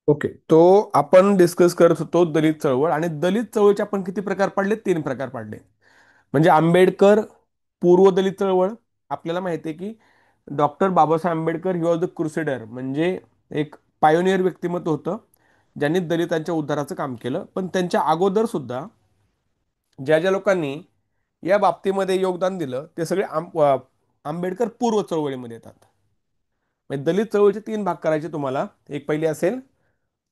Okay. तो आपण discuss करत होतो दलित चळवळ, आणि दलित चळवळीचे आपण किती प्रकार पाडले? 3 प्रकार पाडले. म्हणजे आंबेडकर पूर्व दलित चळवळ. आपल्याला माहिती आहे की doctor Babasaheb Ambedkar he was the crusader, म्हणजे एक पायोनियर व्यक्तिमत्व होतं ज्यांनी दलितांच्या उद्धाराचं काम केलं. पण त्यांच्या अगोदर सुद्धा ज्या ज्या लोकांनी या बाबतीमध्ये योगदान दिलं ते सगळे आंबेडकर पूर्व चळवळीमध्ये येतात. म्हणजे दलित चळवळीचे 3 भाग करायचे तुम्हाला. एक पहिली असेल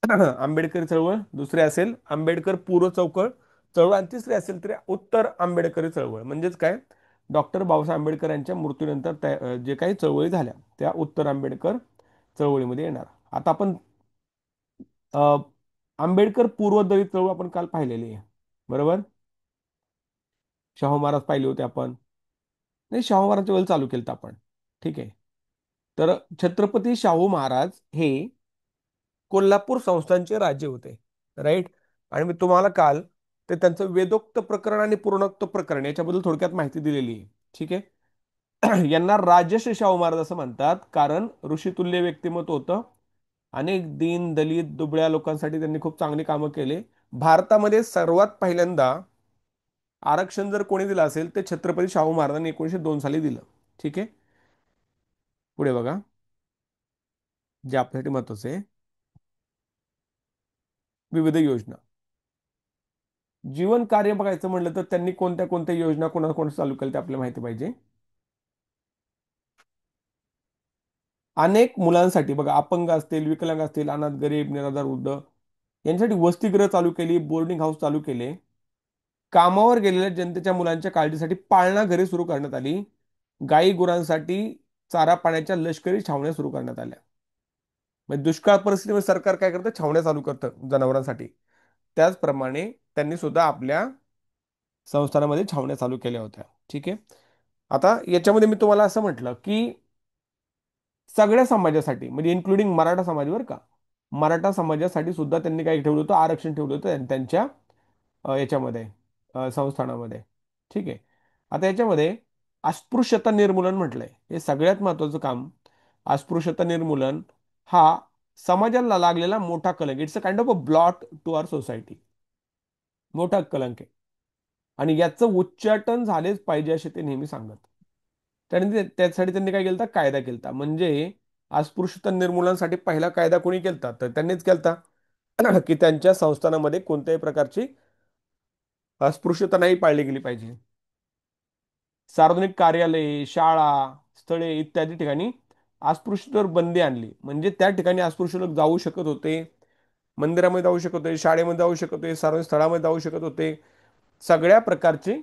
आंबेडकरी चळवळ, दुसरी असेल आंबेडकर पूर्व चळवळ, आणि तिसरी असेल तरी उत्तर आंबेडकरी चळवळ. म्हणजेच काय, डॉक्टर बाबासाहेब आंबेडकर यांच्या मृत्यूनंतर जे काही चळवळी झाल्या त्या उत्तर आंबेडकर चळवळीमध्ये येणार. आता आपण अ, आंबेडकर पूर्व दलित चळवळ आपण काल पाहिलेली आहे, बरोबर? शाहू महाराज पाहिले होते आपण. नाही, शाहू महाराजच्या वेळेला चालू केलं होतं आपण. ठीक आहे. तर छत्रपती शाहू महाराज हे कोल्हापूर संस्थानचे राजे होते, राईट. आणि मी तुम्हाला काल ते त्यांचं वेदोक्त प्रकरण आणि पूर्णोक्त प्रकरण याच्याबद्दल थोडक्यात माहिती दिलेली आहे. ठीक आहे. यांना राजश्री शाहू महाराज असं म्हणतात, कारण ऋषितुल्य व्यक्तिमत्व होतं. अनेक दीन दलित दुबळ्या लोकांसाठी त्यांनी खूप चांगली कामं केले. भारतामध्ये सर्वात पहिल्यांदा आरक्षण जर कोणी दिलं असेल ते छत्रपती शाहू महाराजांनी 1902 साली दिलं. ठीक आहे. पुढे बघा, जे आपल्यासाठी महत्वाचं आहे, विविध योजना. जीवन कार्य बघायचं म्हटलं तर त्यांनी कोणत्या कोणत्या योजना कोणा कोण चालू केल्या ते आपल्याला माहिती पाहिजे. अनेक मुलांसाठी बघा, अपंग असतील, विकलांग असतील, अनाथ, गरीब, निराधार, वृद्ध यांच्यासाठी वसतिगृह चालू केली, बोर्डिंग हाऊस चालू केले. कामावर गेलेल्या जनतेच्या मुलांच्या काळजीसाठी पाळणा घरे सुरू करण्यात आली. गायी गुरांसाठी चारा पाण्याच्या लष्करी छावण्या सुरू करण्यात आल्या. म्हणजे दुष्काळ परिस्थितीमध्ये सरकार काय करतं? छावण्या चालू करतं जनावरांसाठी. त्याचप्रमाणे त्यांनी सुद्धा आपल्या संस्थानामध्ये छावण्या चालू केल्या होत्या. ठीक आहे. आता याच्यामध्ये मी तुम्हाला असं म्हटलं की सगळ्या समाजासाठी, म्हणजे इन्क्लुडिंग मराठा समाज, बरं का, मराठा समाजासाठी सुद्धा त्यांनी काय ठेवलं होतं? आरक्षण ठेवलं होतं त्यांच्या याच्यामध्ये, संस्थानामध्ये. ठीक आहे. आता याच्यामध्ये अस्पृश्यता निर्मूलन म्हटलंय, हे सगळ्यात महत्वाचं काम. अस्पृश्यता निर्मूलन हा समाजाला लागलेला मोठा कलंक, it's a kind of a blot to our society. मोठा कलंक आहे, आणि याचं उच्चाटन झालेच पाहिजे असे ते नेहमी सांगत. त्यासाठी त्यांनी काय केलं? कायदा केलता. म्हणजे अस्पृश्यता निर्मूलनासाठी पहिला कायदा कोणी केलता? तर त्यांनीच केलता. की त्यांच्या संस्थानामध्ये कोणत्याही प्रकारची अस्पृश्यता नाही पाळली गेली पाहिजे. सार्वजनिक कार्यालये, शाळा, स्थळे इत्यादी ठिकाणी अस्पृश्यतेवर बंदी आणली. म्हणजे त्या ठिकाणी अस्पृश्य लोक जाऊ शकत होते, मंदिरामध्ये जाऊ शकत होते, शाळेमध्ये जाऊ शकत होते, सार्वजनिक स्थळामध्ये जाऊ शकत होते. सगळ्या प्रकारचे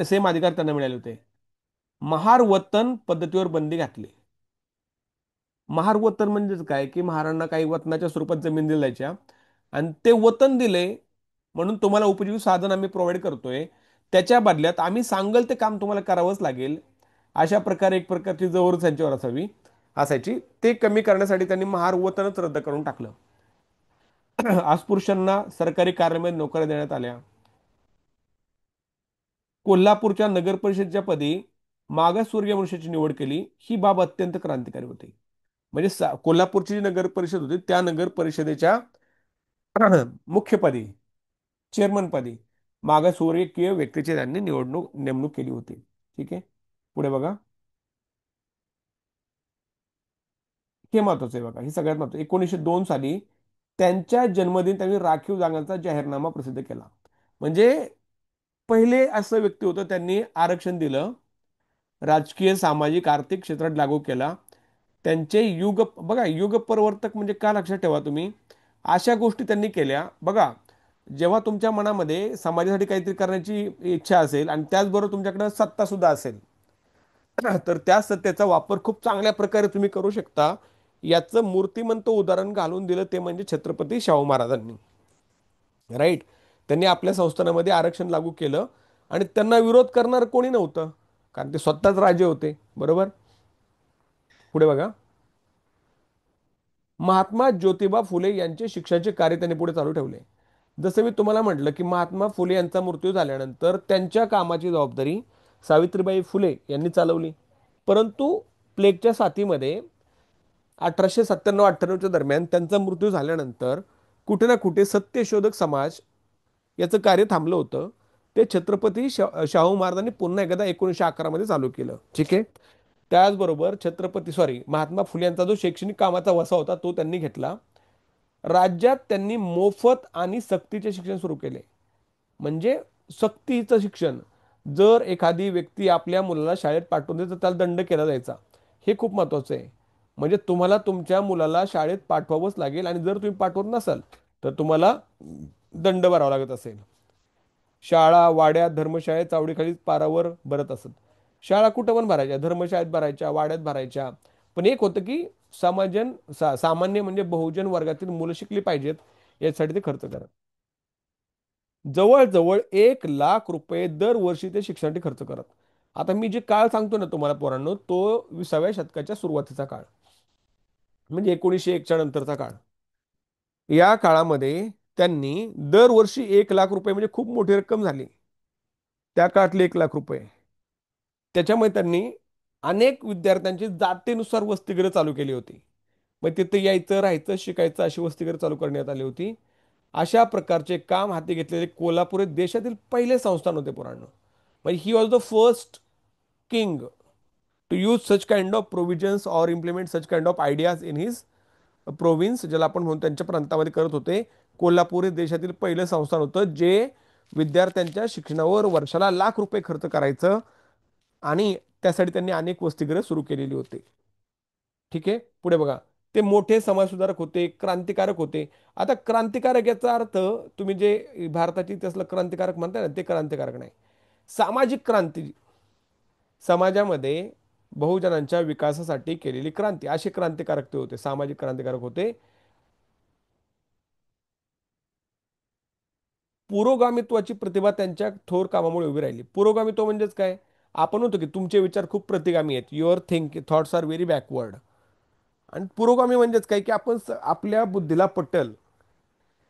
सेम अधिकार त्यांना मिळाले होते. महार वतन पद्धतीवर बंदी घातली. महार वतन म्हणजेच काय, की महारांना काही वतनाच्या स्वरूपात जमीन दिली जायच्या, आणि ते वतन दिले म्हणून तुम्हाला उपजीवी साधन आम्ही प्रोव्हाइड करतोय, त्याच्या बदल्यात आम्ही सांगल ते काम तुम्हाला करावंच लागेल. अशा प्रकारे एक प्रकारची जवळ त्यांच्यावर असायची. ते कमी करण्यासाठी त्यांनी महार वतनच रद्द करून टाकलं. अस्पृश्यांना सरकारी कार्यालयामध्ये नोकऱ्या देण्यात आल्या. कोल्हापूरच्या नगर परिषदेच्या पदी मागासवर्गीय मनुष्याची निवड केली. ही बाब अत्यंत क्रांतिकारी होती. म्हणजे कोल्हापूरची जी नगर परिषद होती त्या नगर परिषदेच्या मुख्यपदी, चेअरमनपदी मागासवर्गीय व्यक्तीची त्यांनी नेमणूक केली होती. ठीक आहे. पुढे बघा, हे महत्वाचं आहे बघा, हे सगळ्यात महत्वाचं. 1902 साली त्यांच्या जन्मदिन त्यांनी राखीव जागांचा जाहीरनामा प्रसिद्ध केला. म्हणजे पहिले असं व्यक्ती होतं, त्यांनी आरक्षण दिलं, राजकीय सामाजिक आर्थिक क्षेत्रात लागू केला. त्यांचे युग बघा, युग परिवर्तक म्हणजे काय लक्षात ठेवा तुम्ही, अशा गोष्टी त्यांनी केल्या बघा. जेव्हा तुमच्या मनामध्ये समाजासाठी काहीतरी करण्याची इच्छा असेल आणि त्याचबरोबर तुमच्याकडे सत्ता सुद्धा असेल, तर त्या सत्तेचा वापर खूप चांगल्या प्रकारे तुम्ही करू शकता. याचं मूर्तिमंत उदाहरण घालून दिलं ते म्हणजे छत्रपती शाहू महाराजांनी, राईट. त्यांनी आपल्या संस्थानामध्ये आरक्षण लागू केलं, आणि त्यांना विरोध करणार कोणी नव्हतं, कारण ते स्वतःच राजे होते, बरोबर. पुढे बघा, महात्मा ज्योतिबा फुले यांचे शिक्षणाचे कार्य त्यांनी पुढे चालू ठेवले. जसं मी तुम्हाला म्हटलं की महात्मा फुले यांचा मृत्यू झाल्यानंतर त्यांच्या कामाची जबाबदारी सावित्रीबाई फुले यांनी चालवली. परंतु प्लेगच्या साथीमध्ये 1897-98च्या दरम्यान त्यांचा मृत्यू झाल्यानंतर कुठे ना कुठे सत्यशोधक समाज याचं कार्य थांबलं होतं. ते छत्रपती शाहू महाराजांनी पुन्हा एकदा 1911 मध्ये चालू केलं. ठीक आहे. त्याचबरोबर महात्मा फुले यांचा जो शैक्षणिक कामाचा वसा होता तो त्यांनी घेतला. राज्यात त्यांनी मोफत आणि सक्तीचे शिक्षण सुरू केले. म्हणजे सक्तीचं शिक्षण. जर एखादी व्यक्ती आपल्या मुलाला शाळेत पाठवून देते तर त्याला दंड केला जायचा. हे खूप महत्वाचं आहे. म्हणजे तुम्हाला तुमच्या मुलाला शाळेत पाठवावंच लागेल आणि जर तुम्ही पाठवत नसाल तर तुम्हाला दंड भरावा लागत असेल. शाळा, वाड्यात, धर्मशाळेत चावडीखाली पारावर भरत असत. शाळा कुठं पण भरायच्या, धर्मशाळेत भरायच्या, वाड्यात भरायच्या. पण एक होतं की सामान्य म्हणजे बहुजन वर्गातील मुलं शिकली पाहिजेत यासाठी ते खर्च करत. जवळजवळ 1 लाख रुपये दरवर्षी ते शिक्षणासाठी खर्च करत. आता मी जे काळ सांगतो ना तुम्हाला पोरांनो, तो 20व्या शतकाच्या सुरुवातीचा काळ, म्हणजे 1901च्या नंतरचा काळ. या काळामध्ये त्यांनी दरवर्षी 1 लाख रुपये म्हणजे खूप मोठी रक्कम झाली. त्या काळातले 1 लाख रुपये. त्याच्यामुळे त्यांनी अनेक विद्यार्थ्यांची जातीनुसार वसतिगृह चालू केली होती. मग तिथे यायचं, राहायचं, शिकायचं अशी वसतिगृह चालू करण्यात आली होती. अशा प्रकारचे काम हाती घेतलेले कोल्हापूर हे देशातील पहिले संस्थान होते पुराण. म्हणजे he was the first king to use such kind of provisions or implement such kind of ideas in his province, ज्याला आपण म्हणून त्यांच्या प्रांतामध्ये करत होते. कोल्हापूर हे देशातील पहिलं संस्थान होतं जे विद्यार्थ्यांच्या शिक्षणावर वर्षाला लाख रुपये खर्च करायचं. आणि त्यासाठी त्यांनी अनेक वसतिगृह सुरू केलेली होती. ठीक आहे. पुढे बघा. ते मोठे समाजसुधारक होते, क्रांतिकारक होते. आता क्रांतिकारक याचा अर्थ, तुम्ही जे भारताची त्यासला क्रांतिकारक म्हणताय ना, ते क्रांतिकारक नाही. सामाजिक क्रांती, समाजामध्ये बहुजनांच्या विकासासाठी केलेली क्रांती, असे क्रांतिकारक ते होते, सामाजिक क्रांतिकारक होते. पुरोगामित्वाची प्रतिभा त्यांच्या थोर कामामुळे उभी राहिली. पुरोगामित्व म्हणजेच काय? आपण म्हणतो की तुमचे विचार खूप प्रतिगामी आहेत, your thoughts are very backward. आणि पुरोगामी म्हणजेच काय, की आपण आपल्या बुद्धीला पटेल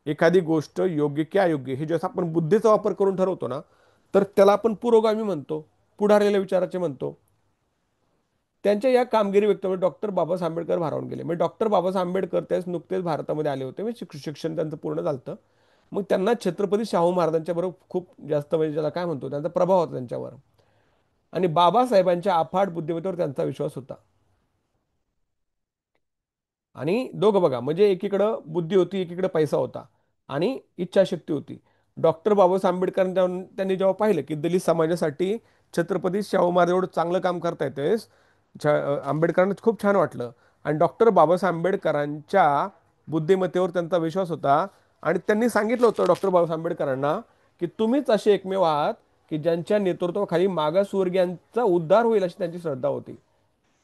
एखादी गोष्ट योग्य की अयोग्य हे जसं आपण बुद्धीचा वापर करून ठरवतो ना, तर त्याला आपण पुरोगामी म्हणतो, पुढारलेल्या विचाराचे म्हणतो. त्यांच्या या कामगिरी व्यक्तीमुळे डॉक्टर बाबासाहेब आंबेडकर भारावून गेले. म्हणजे डॉक्टर बाबासाहेब आंबेडकर त्याच नुकतेच भारतामध्ये आले होते, म्हणजे शिक्षण त्यांचं पूर्ण झालं. मग त्यांना छत्रपती शाहू महाराजांच्या बरोबर खूप जास्त, म्हणजे ज्याला काय म्हणतो, त्यांचा प्रभाव होता त्यांच्यावर. आणि बाबासाहेबांच्या अफाट बुद्धिमत्तेवर त्यांचा विश्वास होता. आणि दोघं बघा, म्हणजे एकीकडं बुद्धी होती, एकीकडे पैसा होता आणि इच्छाशक्ती होती. डॉक्टर बाबासाहेब आंबेडकर त्यांनी जेव्हा पाहिलं की दलित समाजासाठी छत्रपती शाहू महाराज एवढं चांगलं काम करता येते, आंबेडकरांना खूप छान वाटलं. आणि डॉक्टर बाबासाहेब आंबेडकरांच्या बुद्धिमत्तेवर त्यांचा विश्वास होता. आणि त्यांनी सांगितलं होतं डॉक्टर बाबासाहेब आंबेडकरांना की तुम्हीच असे एकमेव आहात की ज्यांच्या नेतृत्वाखाली मागासवर्गीयांचा उद्धार होईल अशी त्यांची श्रद्धा होती.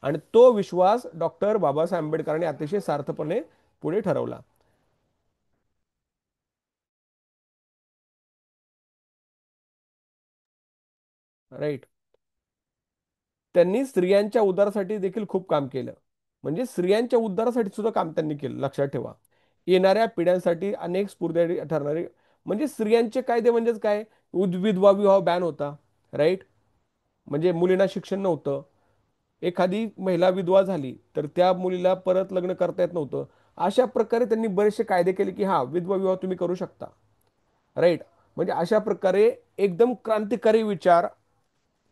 आणि तो विश्वास डॉक्टर बाबासाहेब आंबेडकरांनी अतिशय सार्थपणे पुढे ठरवला. राईट. त्यांनी स्त्रियांच्या उद्धारासाठी देखील खूप काम केलं. म्हणजे स्त्रियांच्या उद्धारासाठी सुद्धा काम त्यांनी केलं, लक्षात ठेवा. येणाऱ्या पिढ्यांसाठी अनेक स्फूर्ती ठरणारे, म्हणजे स्त्रियांचे कायदे म्हणजेच काय, विधवा विवाह बॅन होता. राईट. म्हणजे मुलींना शिक्षण नव्हतं. एखादी महिला विधवा झाली तर त्या मुलीला परत लग्न करता येत नव्हतं. अशा प्रकारे त्यांनी बरेचसे कायदे केले की हा विधवा विवाह तुम्ही करू शकता. राईट. म्हणजे अशा प्रकारे एकदम क्रांतिकारी विचार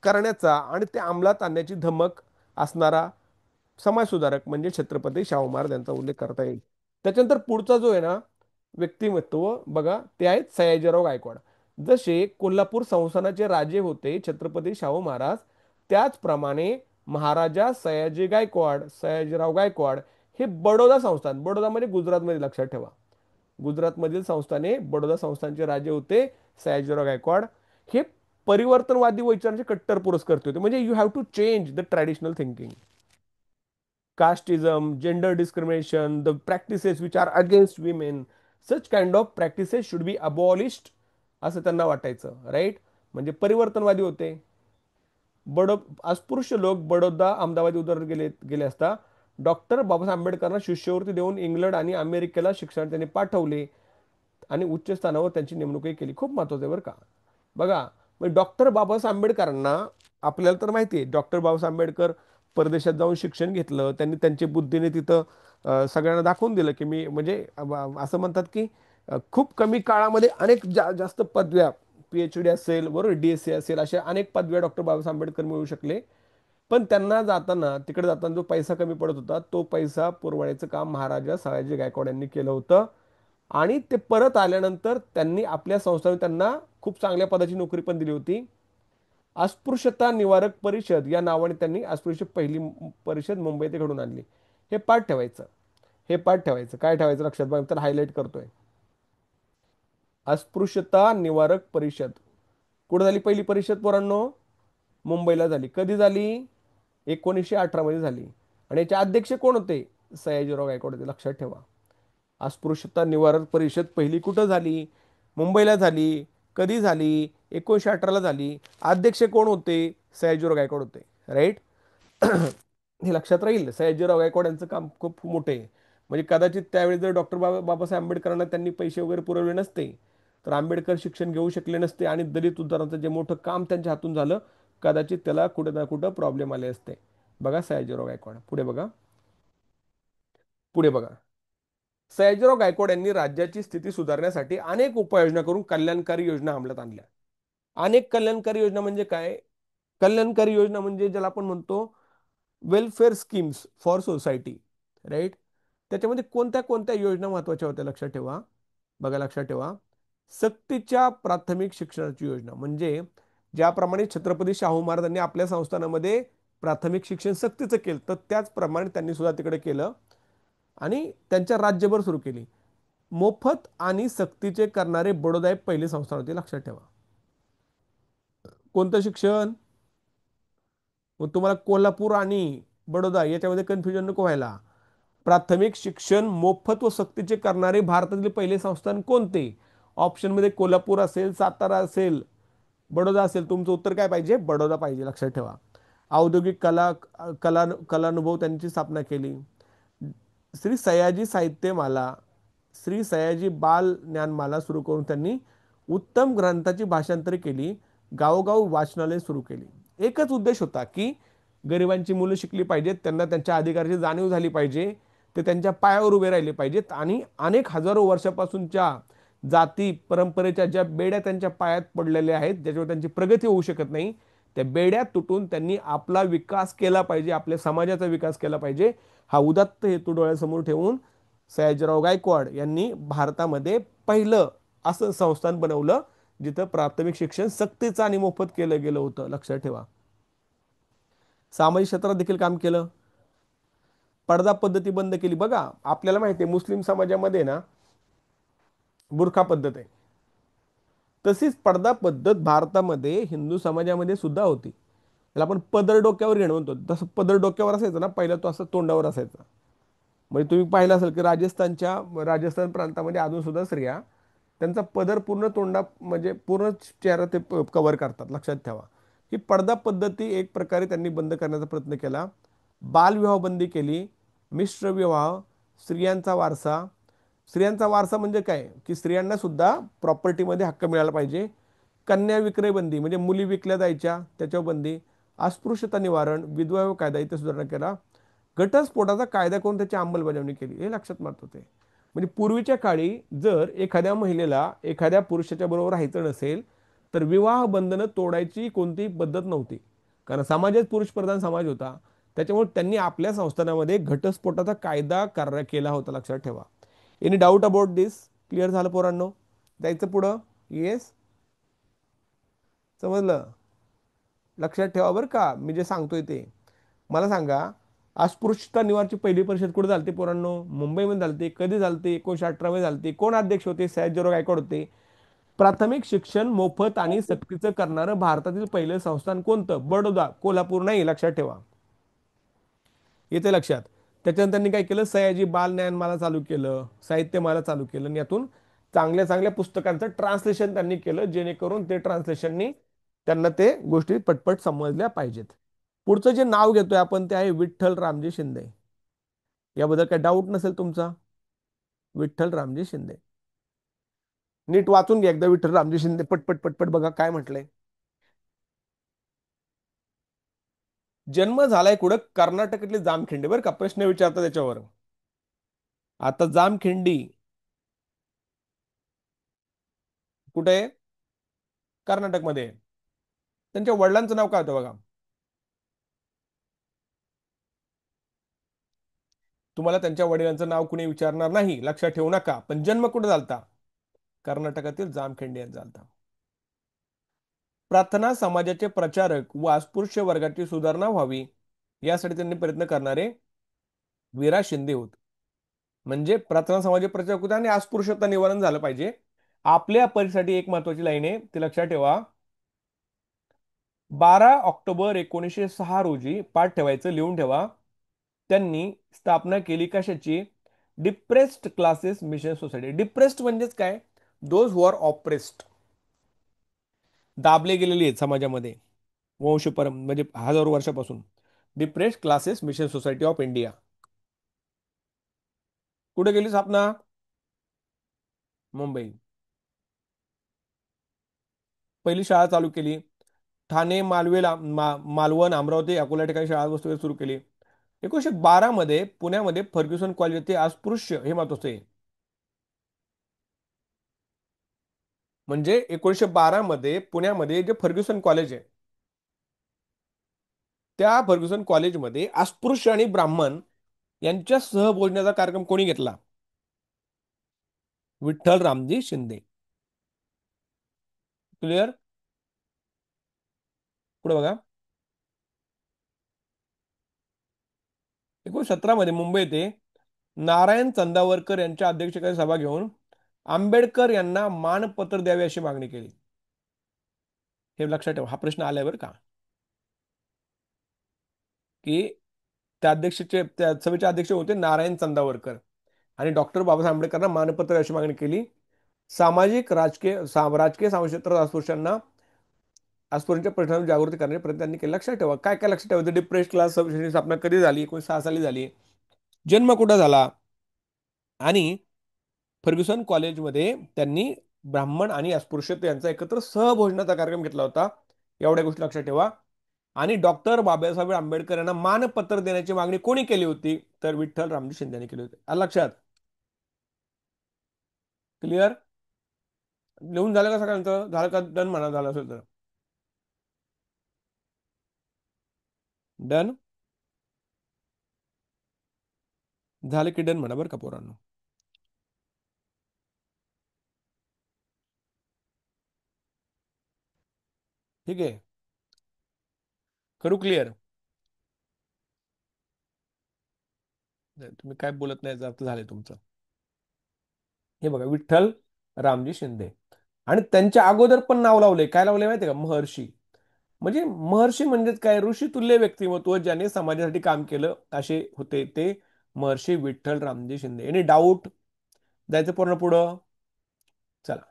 करण्याचा आणि ते अंमलात आणण्याची धमक असणारा समाजसुधारक म्हणजे छत्रपती शाहू महाराज यांचा उल्लेख करता येईल. त्याच्यानंतर पुढचा जो आहे ना व्यक्तिमत्व बघा, ते आहेत सयाजीराव गायकवाड. जसे कोल्हापूर संस्थानाचे राजे होते छत्रपती शाहू महाराज, त्याचप्रमाणे महाराजा सयाजीराव गायकवाड हे बडोदा संस्थान, बडोदामध्ये गुजरातमध्ये, लक्षात ठेवा, गुजरातमधील संस्थाने बडोदा संस्थानचे राजे होते सयाजीराव गायकवाड. हे परिवर्तनवादी विचारांचे कट्टर पुरस्कर्ते होते. म्हणजे you have to change the traditional thinking. Casteism, gender discrimination, the practices which are against women, such kind of practices should be abolished असं त्यांना वाटायचं. राईट. म्हणजे परिवर्तनवादी होते. बडो अस्पृश्य लोक बडोदा अहमदाबाद उतरत गेले गेले असता डॉक्टर बाबासाहेब आंबेडकरांना शिष्यवृत्ती देऊन इंग्लंड आणि अमेरिकेला शिक्षण त्यांनी पाठवले आणि उच्च स्थानावर त्यांची नेमणूकही केली. खूप महत्वाचं आहे बरं का. बघा, डॉक्टर बाबासाहेब आंबेडकरांना, आपल्याला तर माहिती आहे डॉक्टर बाबासाहेब आंबेडकर परदेशात जाऊन शिक्षण घेतलं त्यांनी, त्यांची बुद्धीने तिथं सगळ्यांना दाखवून दिलं की मी म्हणजे असं म्हणतात की खूप कमी काळामध्ये अनेक जास्त पदव्या, PhD असेल बरोबर, DSc असेल, अशा अनेक पदव्या डॉक्टर बाबासाहेब आंबेडकर मिळवू शकले. पण त्यांना जाताना, तिकडे जाताना जो पैसा कमी पडत होता तो पैसा पुरवण्याचं काम महाराजा सयाजी गायकवाड यांनी केलं होतं. आणि ते परत आल्यानंतर त्यांनी आपल्या संस्थाने त्यांना खूप चांगल्या पदाची नोकरी पण दिली होती. अस्पृश्यता निवारक परिषद या नावाने त्यांनी अस्पृश्य पहिली परिषद मुंबई ते घडून आणली. हे पाठ ठेवायचं. हे पाठ ठेवायचं. काय ठेवायचं लक्षात बघा, तर हायलाईट करतोय. अस्पृश्यता निवारक परिषद कुठे झाली पहिली परिषद पोरांनो? मुंबईला झाली. कधी झाली? 1918 मध्ये झाली. आणि याचे अध्यक्ष कोण होते? सयाजीराव गायकवाड होते. लक्षात ठेवा. अस्पृश्यता निवारण परिषद पहिली कुठं झाली? मुंबईला झाली. कधी झाली? 1918ला झाली. अध्यक्ष कोण होते? सयाजीराव गायकवाड होते. राईट. हे लक्षात राहील. सयाजीराव गायकवाड यांचं काम खूप मोठे आहे. म्हणजे कदाचित त्यावेळी जर डॉक्टर बाबासाहेब आंबेडकरांना त्यांनी पैसे वगैरे पुरवले नसते तर आंबेडकर शिक्षण घेऊ शकले नसते आणि दलित उद्धाराचं जे मोठं काम त्यांच्या हातून झालं, कदाचित त्याला कुठे ना कुठं प्रॉब्लेम आले असते. बघा सयाजीराव गायकवाड. पुढे बघा. पुढे बघा. सयाजीराव गायकवाड यांनी राज्याची स्थिती सुधारण्यासाठी अनेक उपाययोजना करून कल्याणकारी योजना अंमलात आणल्या. अनेक कल्याणकारी योजना म्हणजे काय? कल्याणकारी योजना म्हणजे ज्याला आपण म्हणतो welfare schemes for society. Right. त्याच्यामध्ये कोणत्या कोणत्या योजना महत्वाच्या होत्या लक्षात ठेवा. बघा लक्षात ठेवा. सक्तीच्या प्राथमिक शिक्षणाची योजना म्हणजे ज्याप्रमाणे छत्रपती शाहू महाराजांनी आपल्या संस्थानामध्ये प्राथमिक शिक्षण सक्तीचं केलं, तर त्याचप्रमाणे त्यांनी सुद्धा तिकडे केलं आणि त्यांच्या राज्यभर सुरू केली. मोफत आणि सक्तीचे करणारे बडोदा हे पहिले संस्थान होते. लक्षात ठेवा. कोणतं शिक्षण? मग तुम्हाला कोल्हापूर आणि बडोदा याच्यामध्ये कन्फ्युजन नको व्हायला. प्राथमिक शिक्षण मोफत व सक्तीचे करणारे भारतातील पहिले संस्थान कोणते? ऑप्शनमध्ये कोल्हापूर असेल, सातारा असेल, बडोदा असेल. तुमचं उत्तर काय पाहिजे? बडोदा पाहिजे. लक्षात ठेवा. औद्योगिक कला कला कलानुभव त्यांची स्थापना केली. श्री सयाजी साहित्यमाला, श्री सयाजी बाल ज्ञानमाला सुरू करून त्यांनी उत्तम ग्रंथाची भाषांतरे केली. गावोगाव वाचनालय सुरू केली. एकच उद्देश होता की गरिबांची मुलं शिकली पाहिजेत, त्यांना त्यांच्या अधिकाराची जाणीव झाली पाहिजे, ते त्यांच्या पायावर उभे राहिले पाहिजेत आणि अनेक हजारो वर्षापासूनच्या जाती परंपरेच्या ज्या बेड्या त्यांच्या पायात पडलेल्या आहेत, ज्याच्यावर त्यांची प्रगती होऊ शकत नाही, त्या बेड्या तुटून त्यांनी आपला विकास केला पाहिजे, आपल्या समाजाचा विकास केला पाहिजे, हा उदात्त हेतू डोळ्यासमोर ठेवून सयाजीराव गायकवाड यांनी भारतामध्ये पहिलं असं संस्थान बनवलं जिथं प्राथमिक शिक्षण सक्तीचं आणि मोफत केलं गेलं होतं. लक्षात ठेवा. सामाजिक क्षेत्रात देखील काम केलं. पडदा पद्धती बंद केली. बघा आपल्याला माहिती आहे मुस्लिम समाजामध्ये ना बुरखा पद्धत आहे, तशीच पडदा पद्धत भारतामध्ये हिंदू समाजामध्ये सुद्धा होती. त्याला आपण पदर डोक्यावर घेणं म्हणतो. तसं पदर डोक्यावर असायचं ना पहिला, तो असं तोंडावर असायचा. म्हणजे तुम्ही पाहिलं असेल की राजस्थान प्रांतामध्ये अजून सुद्धा स्त्रिया त्यांचा पदर पूर्ण तोंडा म्हणजे पूर्ण चेहरा ते कव्हर करतात. लक्षात ठेवा. ही पडदा पद्धती एक प्रकारे त्यांनी बंद करण्याचा प्रयत्न केला. बालविवाह बंदी केली. मिश्र विवाह, स्त्रियांचा वारसा. स्त्रियांचा वारसा म्हणजे काय की स्त्रियांना सुद्धा प्रॉपर्टीमध्ये हक्क मिळाला पाहिजे. कन्या विक्रय बंदी म्हणजे मुली विकल्या जायच्या त्याच्यावर बंदी. अस्पृश्यता निवारण, विधवा कायदा इथे सुधारणा केला. घटस्फोटाचा कायदा करून त्याची अंमलबजावणी केली. हे लक्षात महत्वाचं आहे. म्हणजे पूर्वीच्या काळी जर एखाद्या महिलेला एखाद्या पुरुषाच्या बरोबर राहायचं नसेल तर विवाह बंधनं तोडायची कोणतीही पद्धत नव्हती, कारण समाजात पुरुषप्रधान समाज होता. त्याच्यामुळे त्यांनी आपल्या संस्थानामध्ये घटस्फोटाचा कायदा कार्य केला होता. लक्षात ठेवा. Any doubt about this? Clear झालं पोरांनो? जायचं पुढं? येस. समजलं? लक्षात ठेवा बरं का मी जे सांगतोय ते. मला सांगा, अस्पृश्यता निवारची पहिली परिषद कुठे झाली पोरांनो? मुंबईमध्ये झालती. कधी झालती? 1918 मध्ये झालती. कोण अध्यक्ष होते? सयाजीराव गायकवाड होते. प्राथमिक शिक्षण मोफत आणि सक्तीचं करणारं भारतातील पहिलं संस्थान कोणतं? बडोदा, कोल्हापूर नाही. लक्षात ठेवा. येते लक्षात. त्याच्यानंतर त्यांनी काय केलं? सयाजी बाल ज्ञानमाला चालू केलं, साहित्यमाला चालू केलं आणि यातून चांगल्या चांगल्या पुस्तकांचं ट्रान्सलेशन त्यांनी केलं, जेणेकरून ते ट्रान्सलेशननी त्यांना ते गोष्टी पटपट समजल्या पाहिजेत. पुढचं जे नाव घेतोय आपण ते आहे विठ्ठल रामजी शिंदे. याबद्दल काही डाऊट नसेल तुमचा? विठ्ठल रामजी शिंदे. नीट वाचून घ्या एकदा विठ्ठल रामजी शिंदे. पटपट पटपट बघा काय म्हटलंय. जन्म झालाय कुठं? कर्नाटकातली जामखिंडी. बरं का, प्रश्न विचारता त्याच्यावर. आता जामखिंडी कुठे आहे? कर्नाटकमध्ये आहे. त्यांच्या वडिलांचं नाव काय होतं बघा? तुम्हाला त्यांच्या वडिलांचं नाव कुणी विचारणार नाही, लक्षात ठेवू नका. पण जन्म कुठे झालता? कर्नाटकातील जामखिंडी यांचा झालता. प्रार्थना समाजाचे प्रचारक व अस्पृश्य वर्गाची सुधारणा व्हावी यासाठी त्यांनी प्रयत्न करणारे वीरा शिंदे होते. म्हणजे प्रार्थना समाजाचे प्रचारक होते आणि अस्पृश्यता निवारण झालं पाहिजे. आपल्या परीक्षेसाठी एक महत्वाची लाईन आहे, ती लक्षात ठेवा. 12 ऑक्टोबर 1906 रोजी पाठ ठेवायचं, लिहून ठेवा. त्यांनी स्थापना केली कशाची? Depressed classes mission society. Depressed म्हणजेच काय? दोज हु आर ऑप्रेस्ड, दाबले गेलेले आहेत समाजामध्ये म्हणजे हजारो वर्षापासून. Depressed classes mission society of India कुठे गेली स्थापना? मुंबई. पहिली शाळा चालू केली ठाणे, मालवण, अमरावती, अकोला ठिकाणी शाळा वस्तू सुरू केली. 1912 मध्ये पुण्यामध्ये फर्ग्युसन कॉलेज येथे अस्पृश्य, हे महत्वाचं आहे. म्हणजे 1912 मध्ये पुण्यामध्ये जे फर्ग्युसन कॉलेज आहे, त्या फर्ग्युसन कॉलेजमध्ये अस्पृश्य आणि ब्राह्मण यांच्या सहभोजनाचा कार्यक्रम कोणी घेतला? विठ्ठल रामजी शिंदे. क्लिअर? पुढे बघा. 1917 मध्ये मुंबई येथे नारायण चंदावरकर यांच्या अध्यक्षतेखाली सभा घेऊन आंबेडकर यांना मानपत्र द्यावे अशी मागणी केली. हे लक्षात ठेवा, हा प्रश्न आलाय बरं का, की त्या सभेचे अध्यक्ष होते नारायण चंदावरकर आणि डॉक्टर बाबासाहेब आंबेडकरांना मानपत्र अशी मागणी केली. सामाजिक राजकीय समाज क्षेत्रात अस्पृश्यांच्या प्रश्नांवर जागृती करण्याचे प्रयत्न त्यांनी केले. लक्षात ठेवा, काय काय लक्षात ठेवायचं. डिप्रेस क्लास समितीची स्थापना कधी झाली? 1906 साली झाली. जन्म कुठं झाला? आणि फर्ग्युसन कॉलेजमध्ये त्यांनी ब्राह्मण आणि अस्पृश्यते यांचा एकत्र सहभोजनाचा कार्यक्रम घेतला होता. एवढ्या गोष्टी लक्षात ठेवा. आणि डॉक्टर बाबासाहेब आंबेडकर यांना मानपत्र देण्याची मागणी कोणी केली होती? तर विठ्ठल रामजी शिंदे यांनी केली होती. आलं लक्षात? क्लिअर? लिहून झालं का सगळ्यांचं? झालं का? डन म्हणा झालं असेल तर. डन झालं की डन म्हणा बरं का पोरांनो. ठीक आहे, करू क्लिअर? तुम्ही काय बोलत नाही याचा अर्थ झाले तुमचं. हे बघा, विठ्ठल रामजी शिंदे. आणि त्यांच्या अगोदर पण नाव लावले. काय लावले माहिती का? महर्षी. म्हणजे महर्षी म्हणजेच काय? ऋषितुल्य व्यक्तिमत्व ज्याने समाजासाठी काम केलं असे होते ते महर्षी विठ्ठल रामजी शिंदे. Any doubt? जायचं पूर्ण पुढं? चला.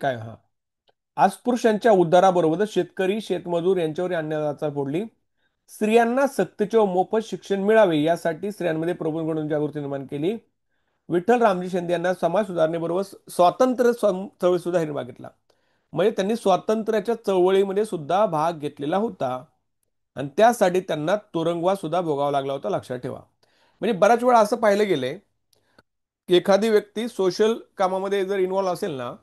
काय, हा. अस्पृश्यांच्या उद्धाराबरोबरच शेतकरी, शेतमजूर यांच्यावर अन्याय अत्याचार फोडली. स्त्रियांना सक्तीचे व मोफत शिक्षण मिळावे यासाठी स्त्रियांमध्ये प्रबोधन घडवून जागृती निर्माण केली. विठ्ठल रामजी शिंदे यांना समाज सुधारणेबरोबर स्वातंत्र्य चळवळी सुद्धा निर्माण घेतला. म्हणजे त्यांनी स्वातंत्र्याच्या चळवळीमध्ये सुद्धा भाग घेतलेला होता आणि त्यासाठी त्यांना तुरुंगवास सुद्धा भोगावा लागला होता. लक्षात ठेवा. म्हणजे बऱ्याच वेळा असं पाहिलं गेलंय की एखादी व्यक्ती सोशल कामामध्ये जर इन्व्हॉल्व असेल ना,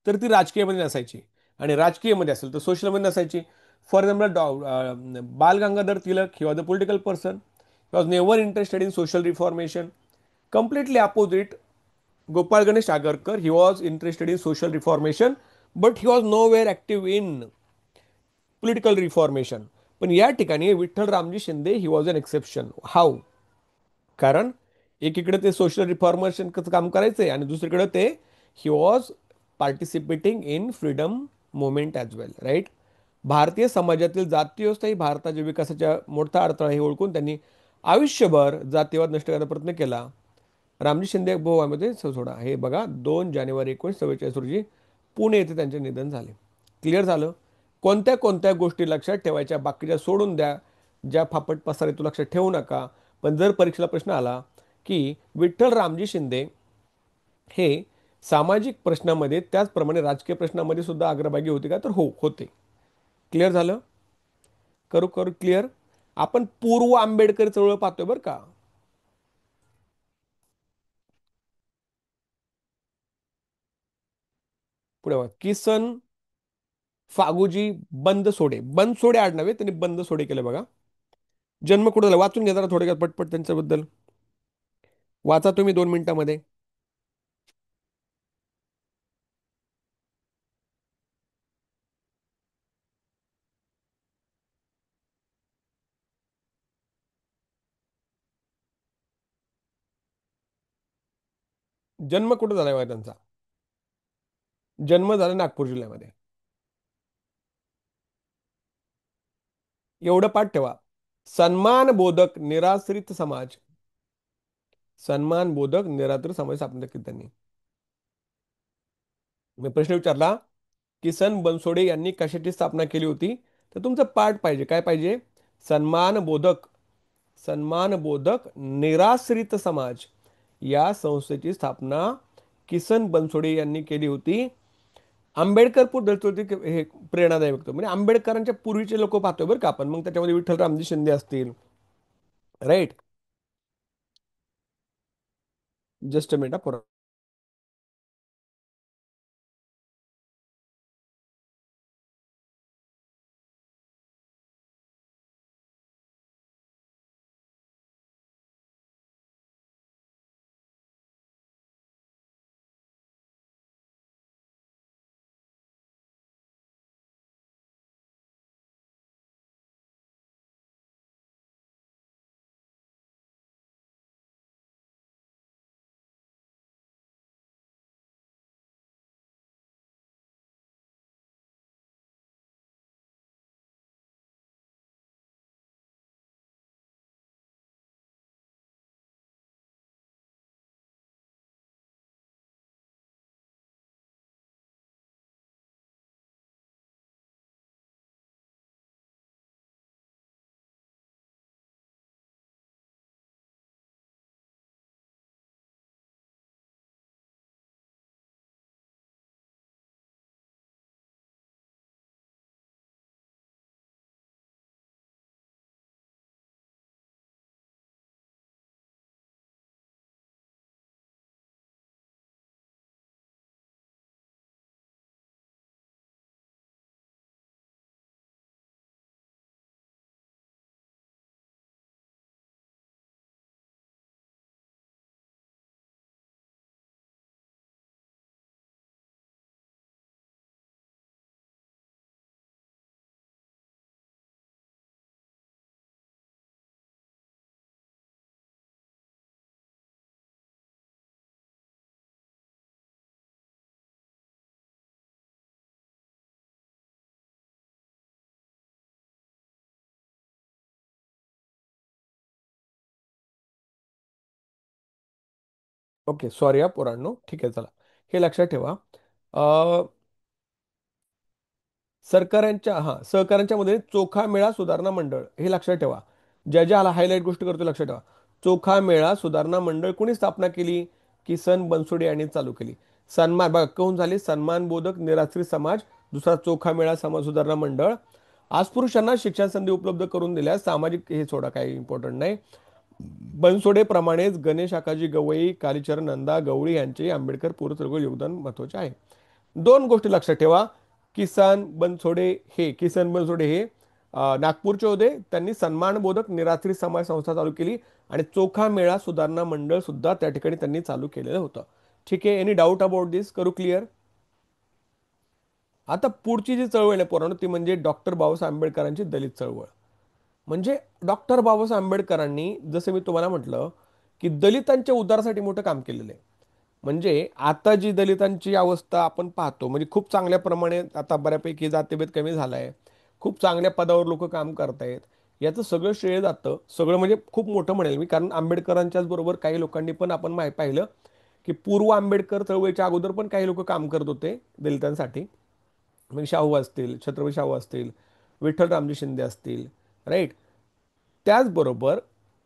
तर ती राजकीयमध्ये नसायची, आणि राजकीयमध्ये असेल तर सोशलमध्ये नसायची. For example, Bal Gangadhar Tilak, he was a political person, was never interested in social reformation. Completely opposite Gopal Ganesh Agarkar, he was interested in social reformation, but he was nowhere active in political reformation. पण या ठिकाणी Vitthal Ramji Shinde he was an exception. How? कारण एकीकडे ते social रिफॉर्मेशनचं काम करायचंय आणि दुसरीकडे ते he was participating in freedom movement as well, right? भारतीय समाजातील जाती व्यवस्था ही भारताच्या विकासाच्या मोठा अडथळा हे ओळखून त्यांनी आयुष्यभर जातीवाद नष्ट करण्याचा प्रयत्न केला. रामजी शिंदे मध्ये सोडा. हे बघा, 2 जानेवारी 1944 रोजी पुणे येथे त्यांचे निधन झाले. क्लिअर झालं? कोणत्या कोणत्या गोष्टी लक्षात ठेवायच्या बाकीच्या सोडून द्या, ज्या फापट पसारे तू लक्षात ठेवू नका. पण जर परीक्षेला प्रश्न आला की विठ्ठल रामजी शिंदे हे सामाजिक प्रश्नामध्ये त्याचप्रमाणे राजकीय प्रश्नामध्ये सुद्धा अग्रभागी होते का, तर हो होते. क्लिअर झालं? करू करू क्लिअर. आपण पूर्व आंबेडकर चळवळ पाहतोय बरं का. पुढे बघा. किसन फागुजी बंदसोडे, बनसोडे आडनावे त्यांनी बंदसोडे केले बघा. जन्म कुठं झाला वाचून घ्या जरा थोडक्यात पटपट त्यांच्याबद्दल. वाचा तुम्ही 2 मिनिटांमध्ये. जन्म कुठं झालाय बघा त्यांचा. जन्म झाला नागपूर जिल्ह्यामध्ये. एवढं पाठ ठेवा. सन्मान बोधक निराश्रित समाज, सन्मान बोधक निराश्रित समाज स्थापन केली त्यांनी. मी प्रश्न विचारला, किसन बनसोडे यांनी कशाची स्थापना केली होती, तर तुमचं पाठ पाहिजे काय पाहिजे. सन्मान बोधक, सन्मान बोधक निराश्रित समाज या संस्थेची स्थापना किसन बनसोडे यांनी केली होती. आंबेडकर दलित हे प्रेरणादायी व्यक्ती म्हणजे आंबेडकरांच्या पूर्वीचे लोक पाहतोय बरं का आपण, मग त्याच्यामध्ये विठ्ठल रामजी शिंदे असतील. Right. Just a minute. Okay sorry हा पोरांनो, ठीक आहे चला. हे लक्षात ठेवा. सरकारांच्या सहकाऱ्यांच्या मध्ये चोखा मेळा सुधारणा मंडळ हे लक्षात ठेवा. ज्या ज्या हायलाईट गोष्ट करतो लक्षात ठेवा. चोखा मेळा सुधारणा मंडळ कोणी स्थापना केली, किसन बनसोडे यांनी चालू केली. सन्मान बघा कोण झाले, सन्मान बोधक निराश्रित समाज, दुसरा चोखा मेळा समाज सुधारणा मंडळ. अस्पृश्यांना शिक्षण संधी उपलब्ध करून दिल्या, सामाजिक हे सोडा काही इम्पॉर्टंट नाही. बनसोडे प्रमाणेच गणेश आकाजी गवई, कालीचरण नंदा गवळी यांचे आंबेडकर पूर्व चळवळ योगदान महत्वाचे आहे. दोन गोष्टी लक्षात ठेवा. किसन बनसोडे हे नागपूरचे होते. त्यांनी सन्मानबोधक निराश्रित समाज संस्था चालू केली आणि चोखा मेळा सुधारणा मंडळ सुद्धा त्या ठिकाणी त्यांनी चालू केलेलं होतं. ठीक आहे. एनी डाऊट अबाउट दिस, करू क्लिअर. आता पुढची जी चळवळ आहे पोरांनो, ती म्हणजे डॉक्टर बाबासाहेब आंबेडकरांची दलित चळवळ. म्हणजे डॉक्टर बाबासाहेब आंबेडकरांनी जसं मी तुम्हाला म्हटलं की दलितांच्या उद्धारासाठी मोठं काम केलेलं आहे. म्हणजे आता जी दलितांची अवस्था आपण पाहतो, म्हणजे खूप चांगल्या प्रमाणे आता बऱ्यापैकी जातीभेद कमी झालाय, खूप चांगल्या पदावर लोक काम करतायत. याचं सगळं श्रेय जातं, सगळं म्हणजे खूप मोठं म्हणेल मी, कारण आंबेडकरांच्याच बरोबर काही लोकांनी पण आपण पाहिलं की पूर्व आंबेडकर चळवळीच्या अगोदर पण काही लोक काम करत होते दलितांसाठी. म्हणजे शाहू असतील, छत्रपती शाहू असतील, विठ्ठल रामजी शिंदे असतील. राईट. त्याचबरोबर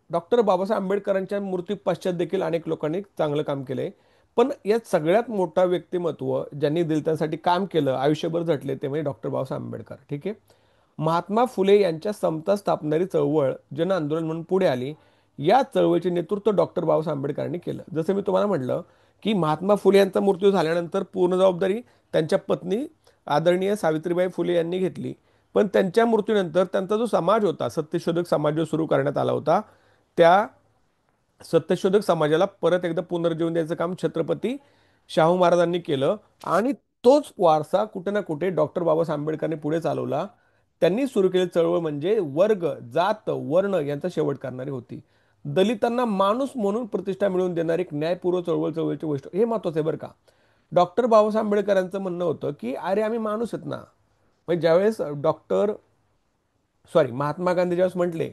डॉक्टर बाबासाहेब आंबेडकरांच्या मृत्यू पश्चात देखील अनेक लोकांनी चांगलं काम केलंय. पण यात सगळ्यात मोठा व्यक्तिमत्व ज्यांनी दलितांसाठी काम केलं, आयुष्यभर झटले, ते म्हणजे डॉक्टर बाबासाहेब आंबेडकर. ठीक आहे. महात्मा फुले यांच्या समता स्थापणारी चळवळ जन आंदोलन म्हणून पुढे आली. या चळवळीचे नेतृत्व डॉक्टर बाबासाहेब आंबेडकरांनी केलं. जसं मी तुम्हाला म्हटलं की महात्मा फुले यांचा मृत्यू झाल्यानंतर पूर्ण जबाबदारी त्यांच्या पत्नी आदरणीय सावित्रीबाई फुले यांनी घेतली. पण त्यांच्या मृत्यूनंतर त्यांचा जो समाज होता, सत्यशोधक समाज जो सुरू करण्यात आला होता, त्या सत्यशोधक समाजाला परत एकदा पुनर्जीवन द्यायचं काम छत्रपती शाहू महाराजांनी केलं. आणि तोच वारसा कुठे ना कुठे डॉक्टर बाबासाहेब आंबेडकरांनी पुढे चालवला. त्यांनी सुरू केलेली चळवळ म्हणजे वर्ग, जात, वर्ण यांचा शेवट करणारी होती. दलितांना माणूस म्हणून प्रतिष्ठा मिळवून देणारी एक न्यायपूर्व चळवळीची गोष्ट, हे महत्वाचं आहे बरं का. डॉक्टर बाबासाहेब आंबेडकरांचं म्हणणं होतं की अरे आम्ही माणूस आहेत ना. म्हणजे ज्यावेळेस महात्मा गांधी ज्यावेळेस म्हटले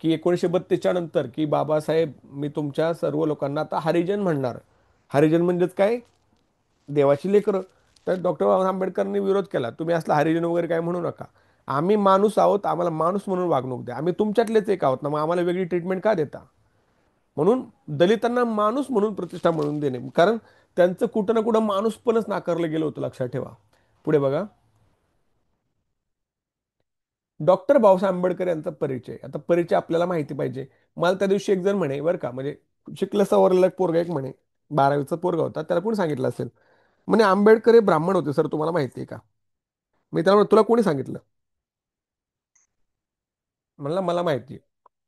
की 1932च्या नंतर की बाबासाहेब, मी तुमच्या सर्व लोकांना आता हरिजन म्हणणार. हरिजन म्हणजेच काय? देवाची लेकरं. तर डॉक्टर बाबासाहेब आंबेडकरांनी विरोध केला, तुम्ही असला हरिजन वगैरे काय म्हणू नका. आम्ही माणूस आहोत, आम्हाला माणूस म्हणून वागणूक द्या. आम्ही तुमच्यातलेच एक आहोत ना, मग आम्हाला वेगळी ट्रीटमेंट का देता? म्हणून दलितांना माणूस म्हणून प्रतिष्ठा मिळवून देणे, कारण त्यांचं कुठं ना कुठं माणूसपणच नाकारलं गेलं होतं. लक्षात ठेवा. पुढे बघा. डॉक्टर बाबासाहेब आंबेडकर यांचा परिचय. आता परिचय आपल्याला माहिती पाहिजे. मला त्या दिवशी एक जण म्हणे बरं का, म्हणजे शिकलं सवरलेला एक पोरगा एक म्हणे, 12वीचा पोरगा होता, त्याला कोणी सांगितलं असेल, म्हणे आंबेडकर हे ब्राह्मण होते सर, तुम्हाला माहिती आहे का? मी त्याला म्हणलं, तुला कोणी सांगितलं? म्हणलं मला माहिती आहे.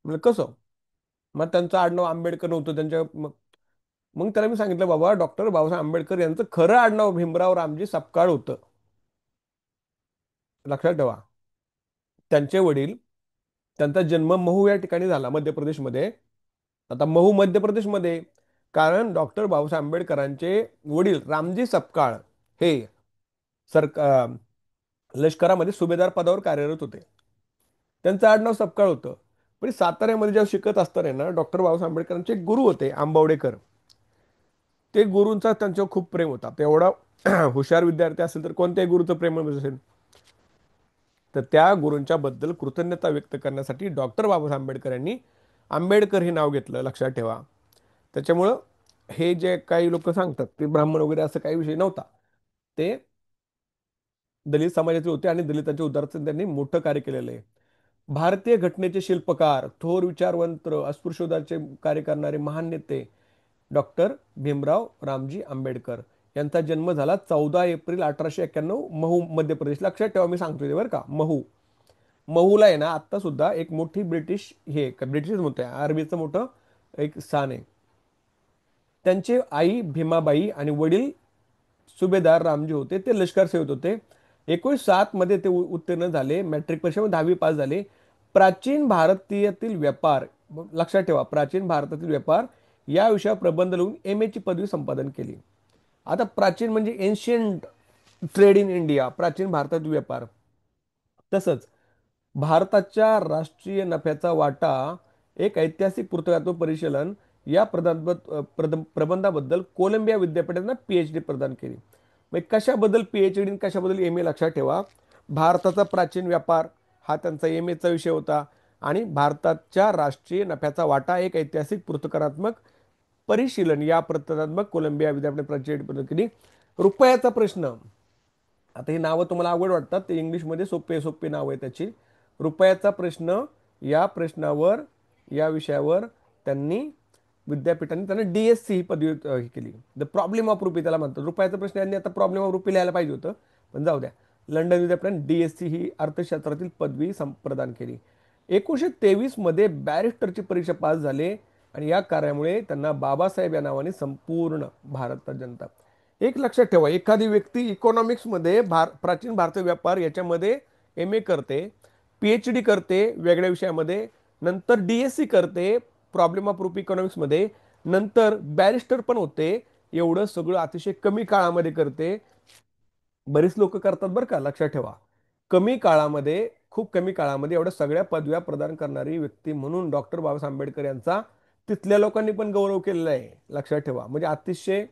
म्हणलं कसं? मग त्यांचं आडनाव आंबेडकर नव्हतं त्यांच्या मग. मग त्याला मी सांगितलं, बाबा डॉक्टर बाबासाहेब आंबेडकर यांचं खरं आडनाव भीमराव रामजी सपकाळ होतं. लक्षात ठेवा. त्यांचे वडील, त्यांचा जन्म महू या ठिकाणी झाला, मध्य प्रदेशमध्ये. आता महू मध्य प्रदेशमध्ये, कारण डॉक्टर बाबासाहेब आंबेडकरांचे वडील रामजी सपकाळ हे सरकार लष्करामध्ये सुभेदार पदावर कार्यरत होते. त्यांचं आडनाव सपकाळ होतं. पण साताऱ्यामध्ये जेव्हा शिकत असताना ना, डॉक्टर बाबासाहेब आंबेडकरांचे एक गुरु होते आंबावडेकर. ते गुरूंचा त्यांच्यावर खूप प्रेम होता. ते एवढा हुशार विद्यार्थी असेल तर कोणत्याही गुरुचं प्रेम असेल. तर त्या गुरूंच्या बद्दल कृतज्ञता व्यक्त करण्यासाठी डॉक्टर बाबासाहेब आंबेडकर यांनी आंबेडकर हे नाव घेतलं. लक्षात ठेवा. त्याच्यामुळं हे जे काही लोक सांगतात ते ब्राह्मण वगैरे असं काही विषय नव्हता. ते दलित समाजाचे होते आणि दलितांच्या उद्धाराचं त्यांनी मोठं कार्य केलेलं आहे. भारतीय घटनेचे शिल्पकार, थोर विचारवंत, अस्पृश्योद्धाराचे कार्य करणारे महान नेते डॉक्टर भीमराव रामजी आंबेडकर यांचा जन्म झाला 14 एप्रिल 1891 महू मध्य प्रदेश. लक्षात ठेवा, मी सांगतोय बरं का. महू, महूला आहे ना आता सुद्धा एक मोठी ब्रिटिश, हे ब्रिटिश म्हणतोय, आर्मीचं मोठं एक स्थान आहे. त्यांचे आई भीमाबाई आणि वडील सुभेदार रामजी होते, ते लष्कर सेवेत होते. 1907 मध्ये ते उत्तीर्ण झाले, मॅट्रिक परीक्षेमध्ये 10वी पास झाले. प्राचीन भारतीयातील व्यापार, लक्षात ठेवा, प्राचीन भारतातील व्यापार या विषयावर प्रबंध लिहून एम ची पदवी संपादन केली. आता प्राचीन म्हणजे एन्शियंट ट्रेड इन इंडिया, प्राचीन भारतातील व्यापार. तसंच भारताच्या राष्ट्रीय नफ्याचा वाटा, एक ऐतिहासिक पुरातत्व परिशीलन, या प्रबंधाबद्दल कोलंबिया विद्यापीठानं PhD प्रदान केली. मग कशाबद्दल PhD, कशाबद्दल MA? लक्षात ठेवा. भारताचा प्राचीन व्यापार हा त्यांचा MAचा विषय होता. आणि भारताच्या राष्ट्रीय नफ्याचा वाटा, एक ऐतिहासिक पुरातत्वात्मक परिशीलन, या प्रतिकात्मक कोलंबिया विद्यापीठाने PhD प्रदान केली. रुपयाचा प्रश्न. आता ही नावं तुम्हाला अवघड वाटतात, ते इंग्लिशमध्ये सोपे सोपे नाव आहे त्याची. रुपयाचा प्रश्न, या प्रश्नावर, या विषयावर त्यांनी विद्यापीठाने त्यांना DSc ही पदवी ही केली. द प्रॉब्लेम ऑफ रुपी त्याला म्हणतात. रुपयाचा प्रश्न यांनी आता प्रॉब्लेम ऑफ रुपी लिहायला पाहिजे होतं, पण जाऊ द्या. लंडन विद्यापीठाने DSc ही अर्थशास्त्रातील पदवी प्रदान केली. 1923 मध्ये बॅरिस्टरची परीक्षा पास झाले आणि या कार्यामुळे त्यांना बाबासाहेब या नावाने संपूर्ण भारतात जनता. एक लक्षात ठेवा, एखादी व्यक्ती इकॉनॉमिक्समध्ये प्राचीन भारतीय व्यापार याच्यामध्ये MA करते, PhD करते वेगळ्या विषयामध्ये, नंतर DSc करते प्रॉब्लेम ऑफ रूप इकॉनॉमिक्समध्ये, नंतर बॅरिस्टर पण होते. एवढं सगळं अतिशय कमी काळामध्ये करते. बरीच लोक करतात बरं का, लक्षात ठेवा. कमी काळामध्ये, खूप कमी काळामध्ये एवढ्या सगळ्या पदव्या प्रदान करणारी व्यक्ती म्हणून डॉक्टर बाबासाहेब आंबेडकर यांचा तिथल्या लोकांनी पण गौरव केलेला आहे. लक्षात ठेवा. म्हणजे अतिशय,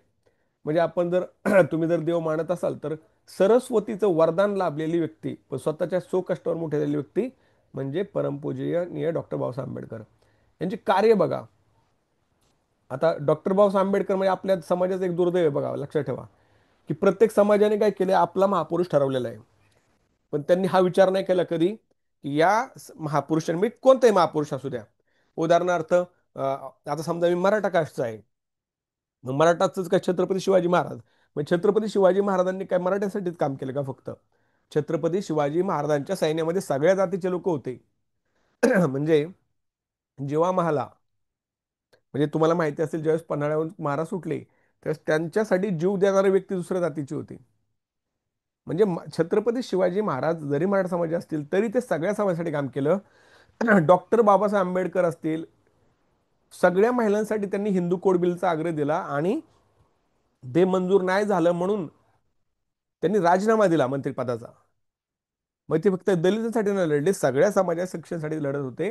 म्हणजे आपण जर तुम्ही जर देव मानत असाल तर सरस्वतीचं वरदान लाभलेली व्यक्ती, पण स्वतःच्या कष्टावर मोठी झालेली व्यक्ती म्हणजे परमपूजनीय डॉक्टर बाबासाहेब आंबेडकर यांचे कार्य बघा. आता डॉक्टर बाबासाहेब आंबेडकर म्हणजे आपल्या समाजाचं एक दुर्दैव आहे बघा, लक्षात ठेवा, की प्रत्येक समाजाने काय केलं, आपला महापुरुष ठरवलेला आहे. पण त्यांनी हा विचार नाही केला कधी की या महापुरुषांनी, मी कोणताही महापुरुष असू द्या, उदाहरणार्थ आता समजा मी मराठा कास्टचा आहे, मग मराठाच काय छत्रपती शिवाजी महाराज, मग छत्रपती शिवाजी महाराजांनी काय मराठ्यांसाठीच काम केलं का फक्त? छत्रपती शिवाजी महाराजांच्या सैन्यामध्ये सगळ्या जातीचे लोक होते. म्हणजे जेव्हा महाला, म्हणजे तुम्हाला माहिती असेल, ज्यावेळेस पन्हाळ्यावरून महाराज सुटले त्यावेळेस त्यांच्यासाठी जीव देणारी व्यक्ती दुसऱ्या जातीची होती. म्हणजे छत्रपती शिवाजी महाराज जरी मराठा समाज असतील तरी ते सगळ्या समाजासाठी काम केलं. डॉक्टर बाबासाहेब आंबेडकर असतील, सगळ्या महिलांसाठी त्यांनी हिंदू कोड बिलचा आग्रह दिला आणि ते मंजूर नाही झालं म्हणून त्यांनी राजीनामा दिला मंत्रिपदाचा. मग ते फक्त दलितांसाठी न लढले, सगळ्या समाजा शिक्षणासाठी लढत होते.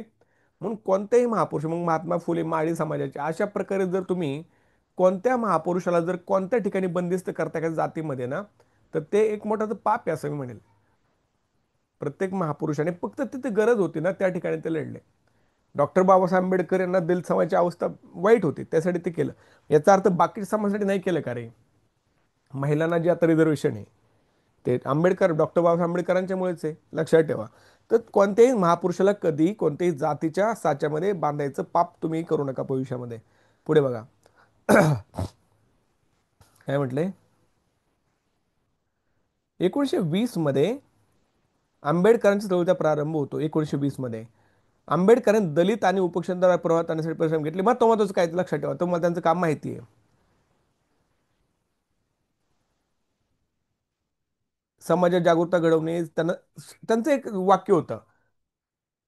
म्हणून कोणत्याही महापुरुष, मग महात्मा फुले माळी समाजाचे, अशा प्रकारे जर तुम्ही कोणत्या महापुरुषाला जर कोणत्या ठिकाणी बंदिस्त करता का जातीमध्ये ना, तर ते एक मोठं पाप आहे असं मी म्हणेल. प्रत्येक महापुरुषाने फक्त तिथे गरज होती ना त्या ठिकाणी ते लढले. डॉक्टर बाबासाहेब आंबेडकर यांना दलित समाजाची अवस्था वाईट होती त्यासाठी ते केलं. याचा अर्थ बाकी समाजासाठी नाही केलं का रे? महिलांना जे आता रिझर्वेशन आहे ते आंबेडकर, डॉक्टर बाबासाहेब आंबेडकरांच्यामुळेच आहे, लक्षात ठेवा. तर कोणत्याही महापुरुषाला कधी कोणत्याही जातीच्या साच्यामध्ये बांधायचं पाप तुम्ही करू नका भविष्यामध्ये. पुढे बघा. काय म्हटलंय? 1920 मध्ये आंबेडकरांच्या चळवळीचा प्रारंभ होतो. 1920 मध्ये आंबेडकरांनी दलित आणि उपेक्षितांवर प्रभाव आणण्यासाठी परिश्रम घेतले. महत्वाचं काय ते लक्षात ठेवा, तुम्हाला त्यांचं काम माहिती आहे. समाजात जागरूकता घडवणे, त्यांचं एक वाक्य होतं,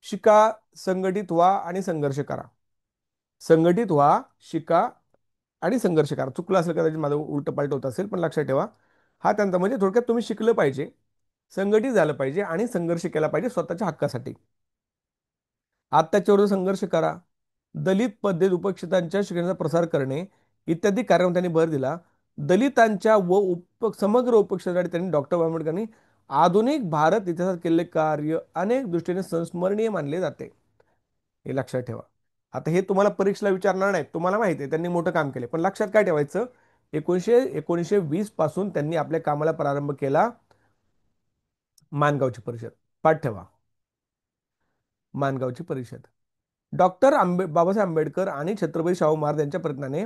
शिका, संघटित व्हा आणि संघर्ष करा. संघटित व्हा, शिका आणि संघर्ष करा. चुकलं असेल कदाचित, माझं उलट पालट होत असेल, पण लक्षात ठेवा. हा त्यांचा म्हणजे थोडक्यात तुम्ही शिकलं पाहिजे, संघटित झालं पाहिजे आणि संघर्ष केला पाहिजे स्वतःच्या हक्कासाठी. अत्याचारावर संघर्ष करा, दलित पद्धत उपेक्षितांच्या शिक्षणाचा प्रसार करणे इत्यादी कार्यावर त्यांनी भर दिला. दलितांच्या व समग्र उपेक्षितांसाठी त्यांनी, डॉक्टर आंबेडकरांनी आधुनिक भारत इतिहासात केलेले कार्य अनेक दृष्टीने संस्मरणीय मानले जाते. हे लक्षात ठेवा. आता हे तुम्हाला परीक्षेला विचारणार नाही, तुम्हाला माहिती आहे त्यांनी मोठं काम केले, पण लक्षात काय ठेवायचं, 1920 पासून त्यांनी आपल्या कामाला प्रारंभ केला. मानगावची परिषद पाठ ठेवा. मानगावची परिषद, डॉक्टर बाबासाहेब आंबेडकर आणि छत्रपती शाहू महाराज यांच्या प्रयत्नाने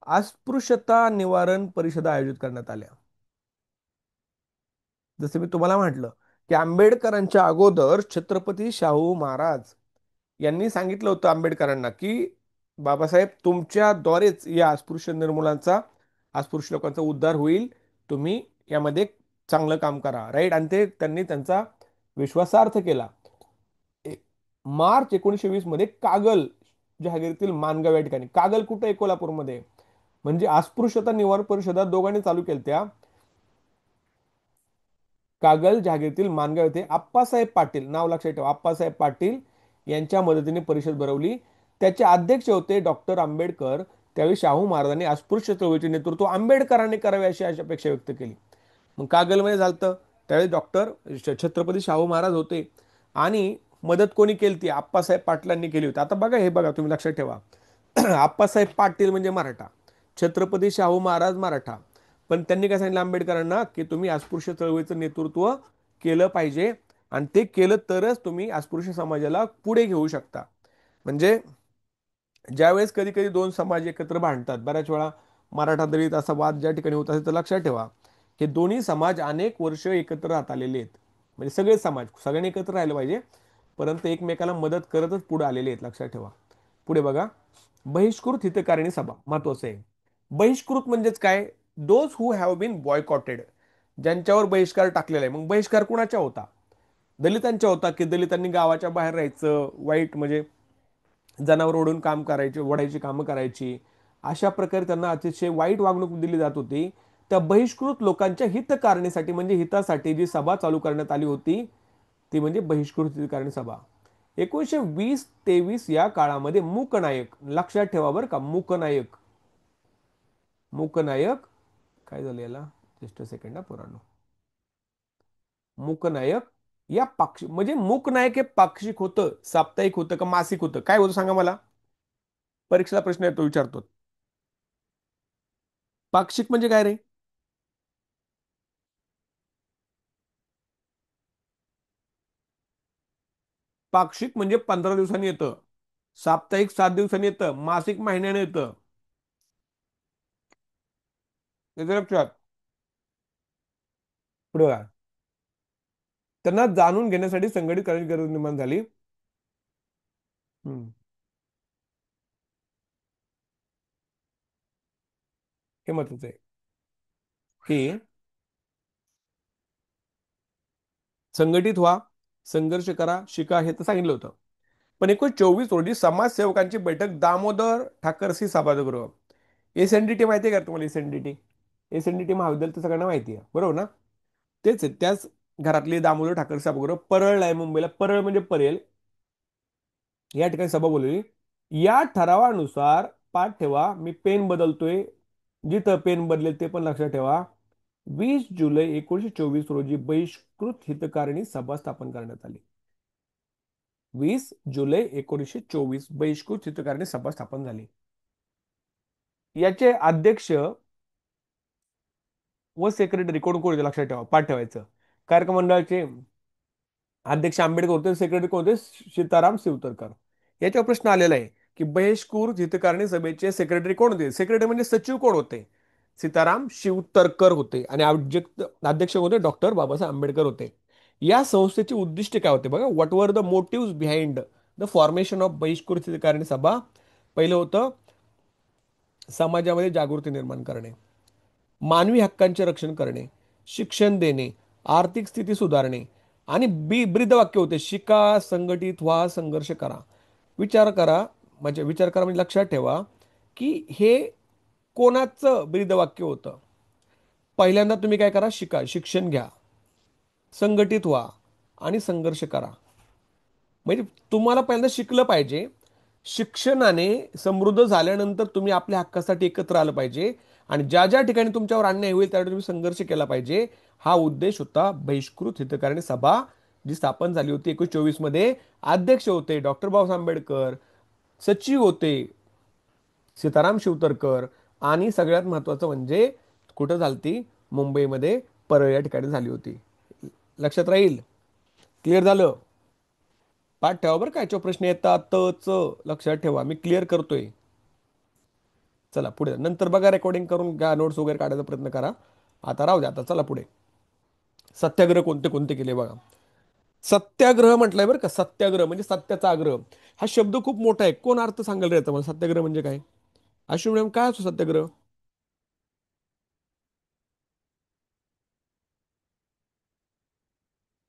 अस्पृश्यता निवारण परिषदा आयोजित करण्यात आल्या. जसं मी तुम्हाला म्हटलं की आंबेडकरांच्या अगोदर छत्रपती शाहू महाराज यांनी सांगितलं होतं आंबेडकरांना की बाबासाहेब, तुमच्याद्वारेच या अस्पृश्य निर्मूलनाचा, अस्पृश्य लोकांचा उद्धार होईल, तुम्ही यामध्ये चांगलं काम करा, राईट. आणि ते त्यांनी त्यांचा विश्वासार्थ केला. ए- मार्च 1920 मध्ये कागल जहागीरीतील मानगाव या ठिकाणी, कागल कुठे आहे? कोल्हापूरमध्ये. म्हणजे अस्पृश्यता निवारण परिषदा दोघांनी चालू केल्या त्या. कागल जहागीरीतील मानगाव येथे आप्पासाहेब पाटील, नाव लक्षात ठेवा, आप्पासाहेब पाटील यांच्या मदतीने परिषद भरवली. त्याचे अध्यक्ष होते डॉक्टर आंबेडकर. त्यावेळी शाहू महाराजांनी अस्पृश्य चळवळीचे नेतृत्व आंबेडकरांनी करावे अशी अपेक्षा व्यक्त केली. मग कागलमध्ये झालं, त्यावेळी डॉक्टर छत्रपती शाहू महाराज होते आणि मदत कोणी केली? ती आप्पासाहेब पाटलांनी केली होती. आता बघा, हे बघा, तुम्ही लक्षात ठेवा. आप्पासाहेब पाटील म्हणजे मराठा, छत्रपती शाहू महाराज मराठा, पण त्यांनी काय सांगितलं आंबेडकरांना की तुम्ही अस्पृश्य चळवळीचं नेतृत्व केलं पाहिजे आणि ते केलं तरच तुम्ही अस्पृश्य समाजाला पुढे घेऊ शकता. म्हणजे ज्यावेळेस कधी कधी दोन समाज एकत्र भांडतात, बऱ्याच वेळा मराठा दलित असा वाद ज्या ठिकाणी होत असेल, तर लक्षात ठेवा की दोन्ही समाज अनेक वर्ष एकत्र राहत आलेले आहेत. म्हणजे सगळे समाज सगळ्यांनी एकत्र राहिलं पाहिजे, परंतु एकमेकाला मदत करतच पुढे आलेले आहेत, लक्षात ठेवा. पुढे बघा. बहिष्कृत हितकारिणी सभा महत्वाचं आहे. बहिष्कृत म्हणजेच काय? Those who have been boycotted, ज्यांच्यावर बहिष्कार टाकलेला आहे. मग बहिष्कार कुणाच्या होता? दलितांच्या होता, की दलितांनी गावाच्या बाहेर राहायचं, वाईट म्हणजे जनावर ओढून काम करायचे, ओढायची कामं करायची, अशा प्रकारे त्यांना अतिशय वाईट वागणूक दिली जात होती. त्या बहिष्कृत लोकांच्या हितकारणीसाठी, म्हणजे हितासाठी जी सभा चालू करण्यात आली होती ती म्हणजे बहिष्कृत हितकारिणी सभा. 1920-23 या काळामध्ये मूकनायक, लक्षात ठेवा बरं का, मूकनायक, मूकनायक, काय झालं याला, जस्ट सेकंड हा पुराणो, मूकनायक या पाक्षिक, म्हणजे मूकनायक हे पाक्षिक होतं, साप्ताहिक होतं का मासिक होतं? काय होतं सांगा मला, परीक्षेला प्रश्न येतो, विचारतो. पाक्षिक म्हणजे काय रे? पाक्षिक म्हणजे 15 दिवसांनी येतं. साप्ताहिक 7 दिवसांनी येतं. मासिक महिन्याने येतं. त्याच्या लक्षात. पुढे बघा. त्यांना जाणून घेण्यासाठी संघटित करण्याची गरज निर्माण झाली. हम्म. हे महत्वाचं आहे की संघटित व्हा, संघर्ष करा, शिका, हे तर सांगितलं होतं. पण 1924 रोजी समाजसेवकांची बैठक दामोदर ठाकरसी सभागृह. एसएनडीटी माहिती आहे का तुम्हाला? एसएनडीटी, एसएनडीटी महाविद्यालय तर सगळ्यांना माहिती आहे, बरोबर ना? तेच आहे. त्याच घरातली दामोदर ठाकरसी सभागृह परळला आहे, मुंबईला. परळ म्हणजे परेल, या ठिकाणी सभा बोलवली. या ठरावानुसार, पाठ ठेवा, मी पेन बदलतोय, जिथं पेन बदलेल ते पण लक्षात ठेवा. 20 जुलै 1924 रोजी बहिष्कृत हितकारिणी सभा स्थापन करण्यात आली. 20 जुलै 1924 बहिष्कृत हितकारिणी सभा स्थापन झाली. याचे अध्यक्ष व सेक्रेटरी कोण कोण होते लक्षात ठेवा, पाठ ठेवायचं. कार्यक्रम मंडळाचे अध्यक्ष आंबेडकर होते, सेक्रेटरी कोण होते? सीताराम शिवतरकर. याच्यावर प्रश्न आलेला आहे की बहिष्कृत हितकारिणी सभेचे सेक्रेटरी कोण होते? सेक्रेटरी म्हणजे सचिव कोण होते? सीताराम शिवतरकर होते. आणि अध्यक्ष होते डॉक्टर बाबासाहेब आंबेडकर होते. या संस्थेचे उद्दिष्ट काय होते बघा. What were the motive behind the formation of बहिष्कृत हितकारिणी सभा? पहिलं होतं समाजामध्ये जागृती निर्माण करणे, मानवी हक्कांचे रक्षण करणे, शिक्षण देणे, आर्थिक स्थिती सुधारणे. आणि ब्रीदवाक्य होते शिका, संघटित व्हा, संघर्ष करा. विचार करा, म्हणजे विचार करा म्हणजे लक्षात ठेवा की हे कोणाचं ब्रीदवाक्य होतं. पहिल्यांदा तुम्ही काय करा? शिका, शिक्षण घ्या, संघटित व्हा आणि संघर्ष करा. म्हणजे तुम्हाला पहिल्यांदा शिकलं पाहिजे. शिक्षणाने समृद्ध झाल्यानंतर तुम्ही आपल्या हक्कासाठी एकत्र आलं पाहिजे. आणि ज्या ज्या ठिकाणी तुमच्यावर अन्याय होईल त्यावेळी तुम्ही संघर्ष केला पाहिजे. हा उद्देश होता बहिष्कृत हितकारिणी सभा जी स्थापन झाली होती 1924 मध्ये. अध्यक्ष होते डॉक्टर बाबासाहेब आंबेडकर, सचिव होते सीताराम शिवतरकर, आणि सगळ्यात महत्वाचं म्हणजे कुठं झालती? मुंबईमध्ये परळ या ठिकाणी झाली होती. लक्षात राहील? क्लिअर झालं? पाठ ठेवा बरं का, याच्यावर प्रश्न येतातच, लक्षात ठेवा. मी क्लिअर करतोय. चला पुढे, नंतर बघा, रेकॉर्डिंग करून घ्या, नोट्स वगैरे काढायचा प्रयत्न करा. आता राहू द्या, आता चला पुढे. सत्याग्रह कोणते कोणते केले बघा. सत्याग्रह म्हटलंय बरं का. सत्याग्रह म्हणजे सत्याचा आग्रह. हा शब्द खूप मोठा आहे. कोण अर्थ सांगायला येतं मला सत्याग्रह म्हणजे काय? अश्विनी मॅडम, काय असतो सत्याग्रह?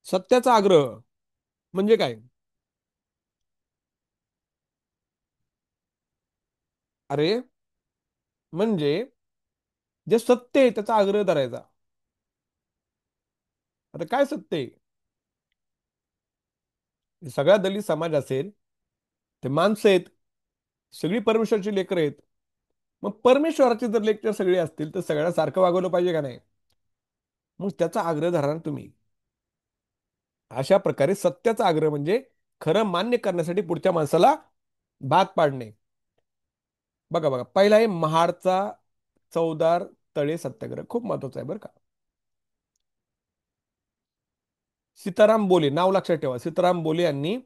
सत्याचा आग्रह म्हणजे काय? अरे, म्हणजे जे सत्य आहे त्याचा आग्रह धरायचा. आता काय सत्य आहे? सगळा दलित समाज असेल, ते माणसं आहेत, सगळी परमेश्वराची लेकरं आहेत. मग परमेश्वराचे जर लेक्चर सगळे असतील तर सगळ्यांना सारखं वागवलं पाहिजे का नाही? मग त्याचा आग्रह धरणार तुम्ही. अशा प्रकारे सत्याचा आग्रह म्हणजे खरं मान्य करण्यासाठी पुढच्या माणसाला भाग पाडणे. बघा बघा, पहिला आहे महाडचा चौदार तळे सत्याग्रह. खूप महत्वाचा आहे बरं का. सीताराम बोले, नाव लक्षात ठेवा. सीताराम बोले यांनी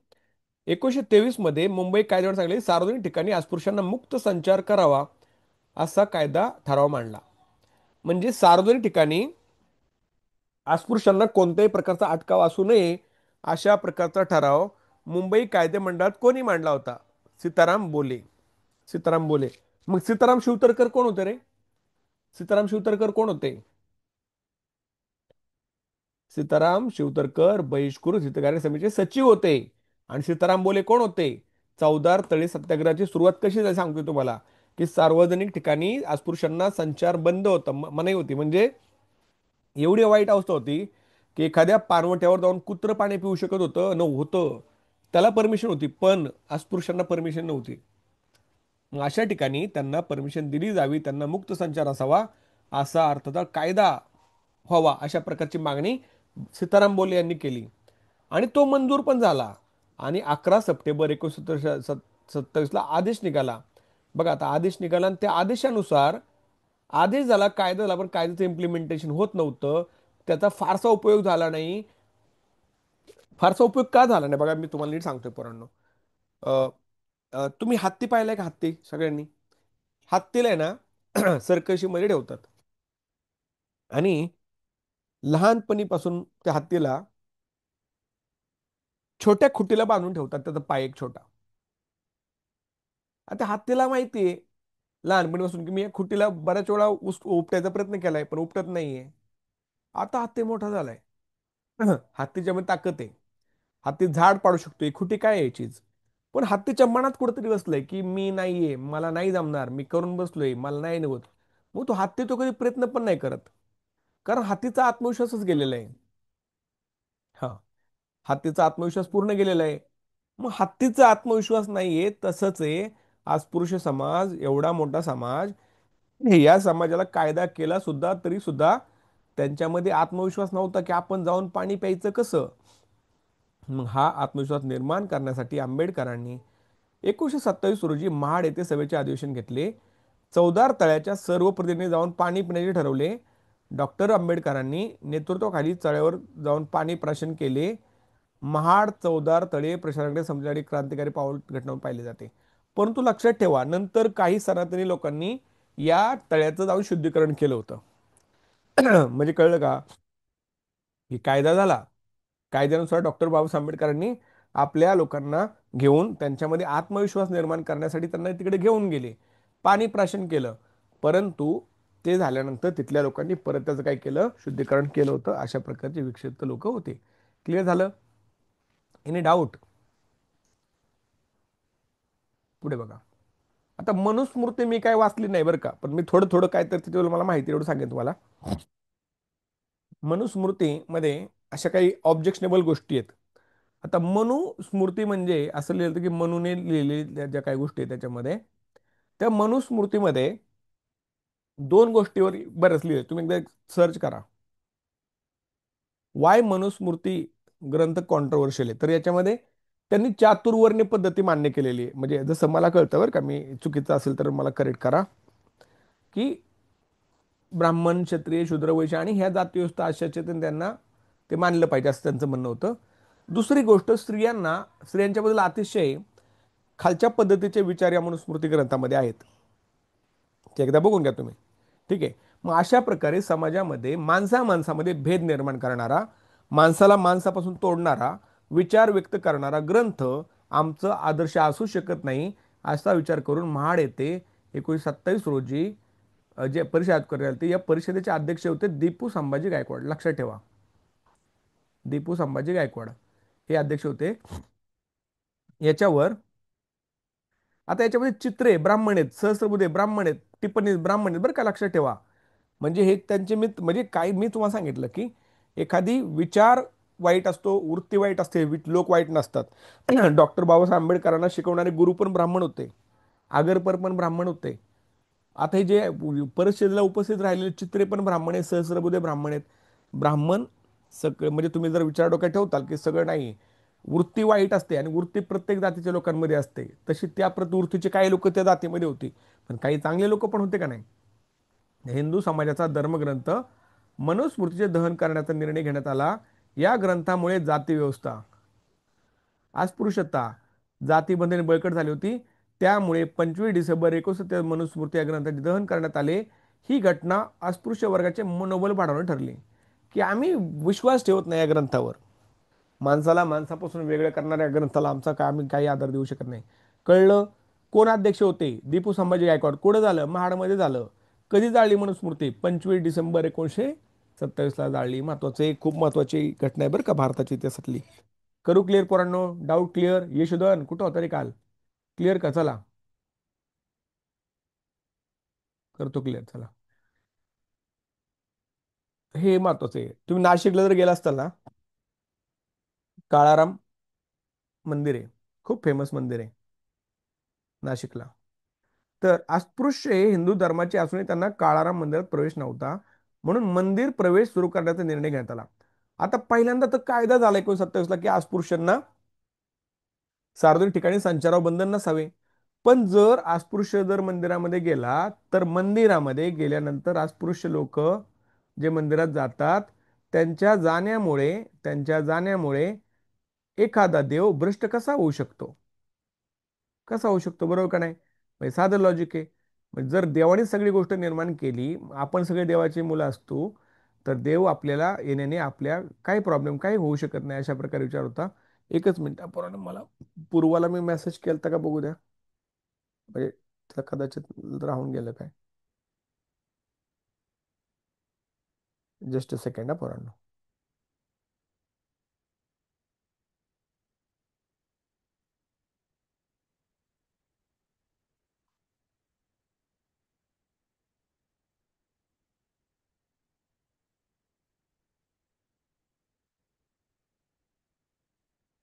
1923 मध्ये मुंबई कायद्यावर सांगले सार्वजनिक ठिकाणी अस्पृश्यांना मुक्त संचार करावा असा कायदा ठराव मांडला. म्हणजे सार्वजनिक ठिकाणी अस्पृश्यांना कोणत्याही प्रकारचा अटकाव असू नये अशा प्रकारचा ठराव मुंबई कायदे मंडळात कोणी मांडला होता? सीताराम बोले. सीताराम बोले. मग सीताराम शिवतरकर कोण होते रे? सीताराम शिवतरकर कोण होते? सीताराम शिवतरकर बहिष्कृत हितकार्य समितीचे सचिव होते. आणि सीताराम बोले कोण होते? चौदार तळे सत्याग्रहाची सुरुवात कशी झाली सांगतो तुम्हाला. की सार्वजनिक ठिकाणी अस्पृश्यांना संचार बंद होता, मनाई होती. म्हणजे एवढी वाईट अवस्था होती की एखाद्या पाणवठ्यावर जाऊन कुत्र पाणी पिऊ शकत होतं होतं, त्याला परमिशन होती, पण अस्पृश्यांना परमिशन नव्हती. मग अशा ठिकाणी त्यांना परमिशन दिली जावी, त्यांना मुक्त संचार असावा, असा अर्थाचा कायदा व्हावा, अशा प्रकारची मागणी सीताराम बोले यांनी केली. आणि तो मंजूर पण झाला. आणि 11 सप्टेंबर 1927 ला आदेश निघाला. बघा आता आदेश निघाला, आणि त्या आदेशानुसार आदेश झाला, कायदा झाला, पण कायद्याचं इम्प्लिमेंटेशन होत नव्हतं. त्याचा फारसा उपयोग झाला नाही. फारसा उपयोग का झाला नाही बघा, मी तुम्हाला नीट सांगतोय पोरांनो. अ, तुम्ही हत्ती पाहिलाय का? हत्ती सगळ्यांनी हत्तीला आहे ना सर्कशीमध्ये ठेवतात, आणि लहानपणीपासून त्या हत्तीला छोट्या खुटीला बांधून ठेवतात, त्याचा पाय एक छोटा. आता हत्तीला माहितीये लहानपणीपासून की मी या खुटीला बऱ्याच वेळा उपटायचा प्रयत्न केलाय, पण उपटत नाहीये. आता हत्ती मोठा झालाय. हत्तीच्या मध्ये ताकद आहे. हत्ती झाड पाडू शकतो, ही खुटी काय आहे चीज. पण हत्तीच्या मनात कुठेतरी बसलंय की मी नाहीये, मला नाही जमणार, मी करून बसलोय, मला नाही नव्हत. मग तो हत्ती तो कधी प्रयत्न पण नाही करत, कारण हत्तीचा आत्मविश्वासच गेलेला आहे. हा, हत्तीचा आत्मविश्वास पूर्ण गेलेला आहे. मग हत्तीचा आत्मविश्वास नाहीये, तसंच आहे आज पुरुष समाज, एवढा मोठा समाज, या समाजाला कायदा केला सुद्धा तरी सुद्धा त्यांच्यामध्ये आत्मविश्वास नव्हता की आपण जाऊन पाणी प्यायचं कसं. मग हा आत्मविश्वास निर्माण करण्यासाठी आंबेडकरांनी 1927 रोजी महाड येथे सभेचे अधिवेशन घेतले. चौदार तळ्याच्या सर्व प्रतिनिधी जाऊन पाणी पिण्याचे ठरवले. डॉक्टर आंबेडकरांनी नेतृत्वाखाली तळ्यावर जाऊन पाणी प्राशन केले. महाड चौदार तळे प्रशासनाकडे समजणारी क्रांतिकारी पाऊल घटना पाहिले जाते. परंतु लक्षात ठेवा, नंतर काही सनातनी लोकांनी या तळ्याचं जाऊन शुद्धीकरण केलं होतं. म्हणजे कळलं का, की कायदा झाला, कायद्यानुसार डॉक्टर बाबासाहेब आंबेडकरांनी आपल्या लोकांना घेऊन त्यांच्यामध्ये आत्मविश्वास निर्माण करण्यासाठी त्यांना तिकडे घेऊन गेले, पाणी प्राशन केलं. परंतु ते झाल्यानंतर तिथल्या लोकांनी परत त्याचं काय केलं, शुद्धीकरण केलं होतं. अशा प्रकारचे विक्षिप्त लोक होते. क्लिअर झालं? Any doubt? पुढे बघा. आता मनुस्मृती मी काय वाचली नाही बरं का, पण मी थोडं थोडं काय तर तिथे मला माहिती एवढं सांगेन तुम्हाला. मनुस्मृतीमध्ये अशा काही ऑब्जेक्शनेबल गोष्टी आहेत. आता मनुस्मृती म्हणजे असं लिहिलं की मनुने लिहिलेल्या ज्या काही गोष्टी आहेत त्याच्यामध्ये, त्या मनुस्मृतीमध्ये दोन गोष्टीवर बरंच लिहिलं. तुम्ही एकदा सर्च करा, वाय मनुस्मृती ग्रंथ कॉन्ट्रोवर्शियल आहे. तर याच्यामध्ये त्यांनी चातुर्वर्ण्य पद्धती मान्य केलेली आहे. म्हणजे जसं मला कळतं बरं का, मी चुकीचं असेल तर मला करेक्ट करा, की ब्राह्मण क्षत्रिय शूद्र वैश्य आणि ह्या जाती व्यवस्था अशाचे त्यांना ते मानलं पाहिजे असं त्यांचं म्हणणं होतं. दुसरी गोष्ट, स्त्रियांच्या बद्दल अतिशय खालच्या पद्धतीचे विचार या मनुस्मृती ग्रंथामध्ये आहेत. ते एकदा बघून घ्या तुम्ही. ठीक आहे. मग अशा प्रकारे समाजामध्ये माणसामध्ये भेद निर्माण करणारा, माणसाला माणसापासून तोडणारा विचार व्यक्त करणारा ग्रंथ आमचं आदर्श असू शकत नाही, असा विचार करून महाड येथे 1927 रोजी जे परिषद करण्यात आली, या परिषदेचे अध्यक्ष होते दीपू संभाजी गायकवाड. लक्षात ठेवा, दीपू संभाजी गायकवाड हे अध्यक्ष होते. याच्यावर आता याच्यामध्ये चित्रे ब्राह्मण आहेत, सहस्त्रबुद्धे ब्राह्मण आहेत, टिप्पणी ब्राह्मण आहेत बरं का, लक्षात ठेवा. म्हणजे हे त्यांचे मित्र, म्हणजे काय मी तुम्हाला सांगितलं की एखादी विचार वाईट असतो, वृत्ती वाईट असते, लोक वाईट नसतात. डॉक्टर बाबासाहेब आंबेडकरांना शिकवणारे गुरु पण ब्राह्मण होते, आगरकर पण ब्राह्मण होते. आता हे जे परिषदेला उपस्थित राहिलेले चित्रे पण ब्राह्मण आहेत, सहस्रबुद्धे ब्राह्मण आहेत. ब्राह्मण सगळं म्हणजे तुम्ही जर विचार डोक्यात ठेवताल की सगळं नाही, वृत्ती वाईट असते आणि वृत्ती प्रत्येक जातीच्या लोकांमध्ये असते, तशी त्या वृत्तीचे काही लोक त्या जातीमध्ये होती, पण काही चांगले लोक पण होते का नाही. हिंदू समाजाचा धर्मग्रंथ मनुस्मृतीचे दहन करण्याचा निर्णय घेण्यात आला. या ग्रंथामुळे जाती व्यवस्था, अस्पृश्यता, जातीबंधने बळकट झाली होती. त्यामुळे 25 डिसेंबर 1970 मनुस्मृती या ग्रंथाचे दहन करण्यात आले. ही घटना अस्पृश्य वर्गाचे मनोबल वाढवणे ठरले, की आम्ही विश्वास ठेवत नाही या ग्रंथावर. माणसाला माणसापासून वेगळं करणाऱ्या ग्रंथाला आमचा काय, आम्ही काही आदर देऊ शकत नाही. कळलं? कोण अध्यक्ष होते? दीपू संभाजी गायकवाड. कुठं झालं? महाडमध्ये झालं. कधी जाळली मनुस्मृती? 25 डिसेंबर 1927 जाळली. महत्वाचे, खूप महत्वाची घटना आहे बरं का भारताच्या इतिहासातली. करू क्लिअर पोरांनो? Doubt clear? यशोधन कुठं होता रे काल? क्लिअर का? चला करतो क्लिअर, चला. हे महत्वाचं आहे. तुम्ही नाशिकला जर गेला असताल ना, काळाराम मंदिर आहे, खूप फेमस मंदिर आहे नाशिकला. तर अस्पृश्य हे हिंदू धर्माचे असूनही त्यांना काळाराम मंदिरात प्रवेश नव्हता, म्हणून मंदिर प्रवेश सुरू करण्याचा निर्णय घेण्यात आला. आता पहिल्यांदा तर कायदा झाला 1927 ला की अस्पृश्यांना सार्वजनिक ठिकाणी संचारावर बंधन नसावे. पण जर अस्पृश्य जर मंदिरामध्ये गेला, तर मंदिरामध्ये गेल्यानंतर अस्पृश्य लोक जे मंदिरात जातात, त्यांच्या जाण्यामुळे एखादा देव भ्रष्ट कसा होऊ शकतो? कसा होऊ शकतो, बरोबर का नाही? म्हणजे साधं लॉजिक आहे. म्हणजे जर देवाने सगळी गोष्ट निर्माण केली, आपण सगळे देवाची मुलं असतो, तर देव आपल्याला येण्याने आपल्या काही प्रॉब्लेम काही होऊ शकत नाही, अशा प्रकारे विचार होता. एकच मिनिट, आपण मला पूर्वाला मी मेसेज केलता का बघू द्या. म्हणजे तिला कदाचित राहून गेलं काय. जस्ट अ सेकंड, हा पोरांनो.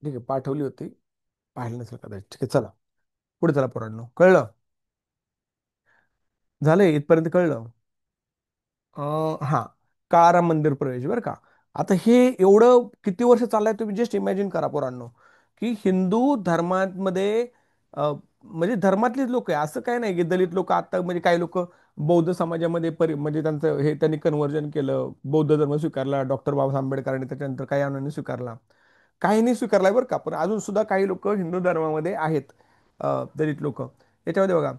ठीक आहे, पाठवली होती. पाहिलं नसेल कदाचित. ठीक आहे, चला पुढे चला पोरांनो, कळलं? झालंय इथपर्यंत कळलं? हा, काळाराम मंदिर प्रवेश बरं का. आता हे एवढं किती वर्ष चाललंय, तुम्ही जस्ट इमॅजिन करा पोरांनो, की हिंदू धर्मामध्ये म्हणजे धर्मातलेच लोक आहे, असं काय नाही की दलित लोक आता, म्हणजे काही लोक बौद्ध समाजामध्ये म्हणजे त्यांचं हे त्यांनी कन्व्हर्जन केलं, बौद्ध धर्म स्वीकारला, डॉक्टर बाबासाहेब आंबेडकरांनी त्याच्यानंतर काही अनांनी स्वीकारला, काहींनी स्वीकारलाय बरं का, पण अजून सुद्धा काही लोक हिंदू धर्मामध्ये आहेत, दलित लोक. याच्यामध्ये बघा,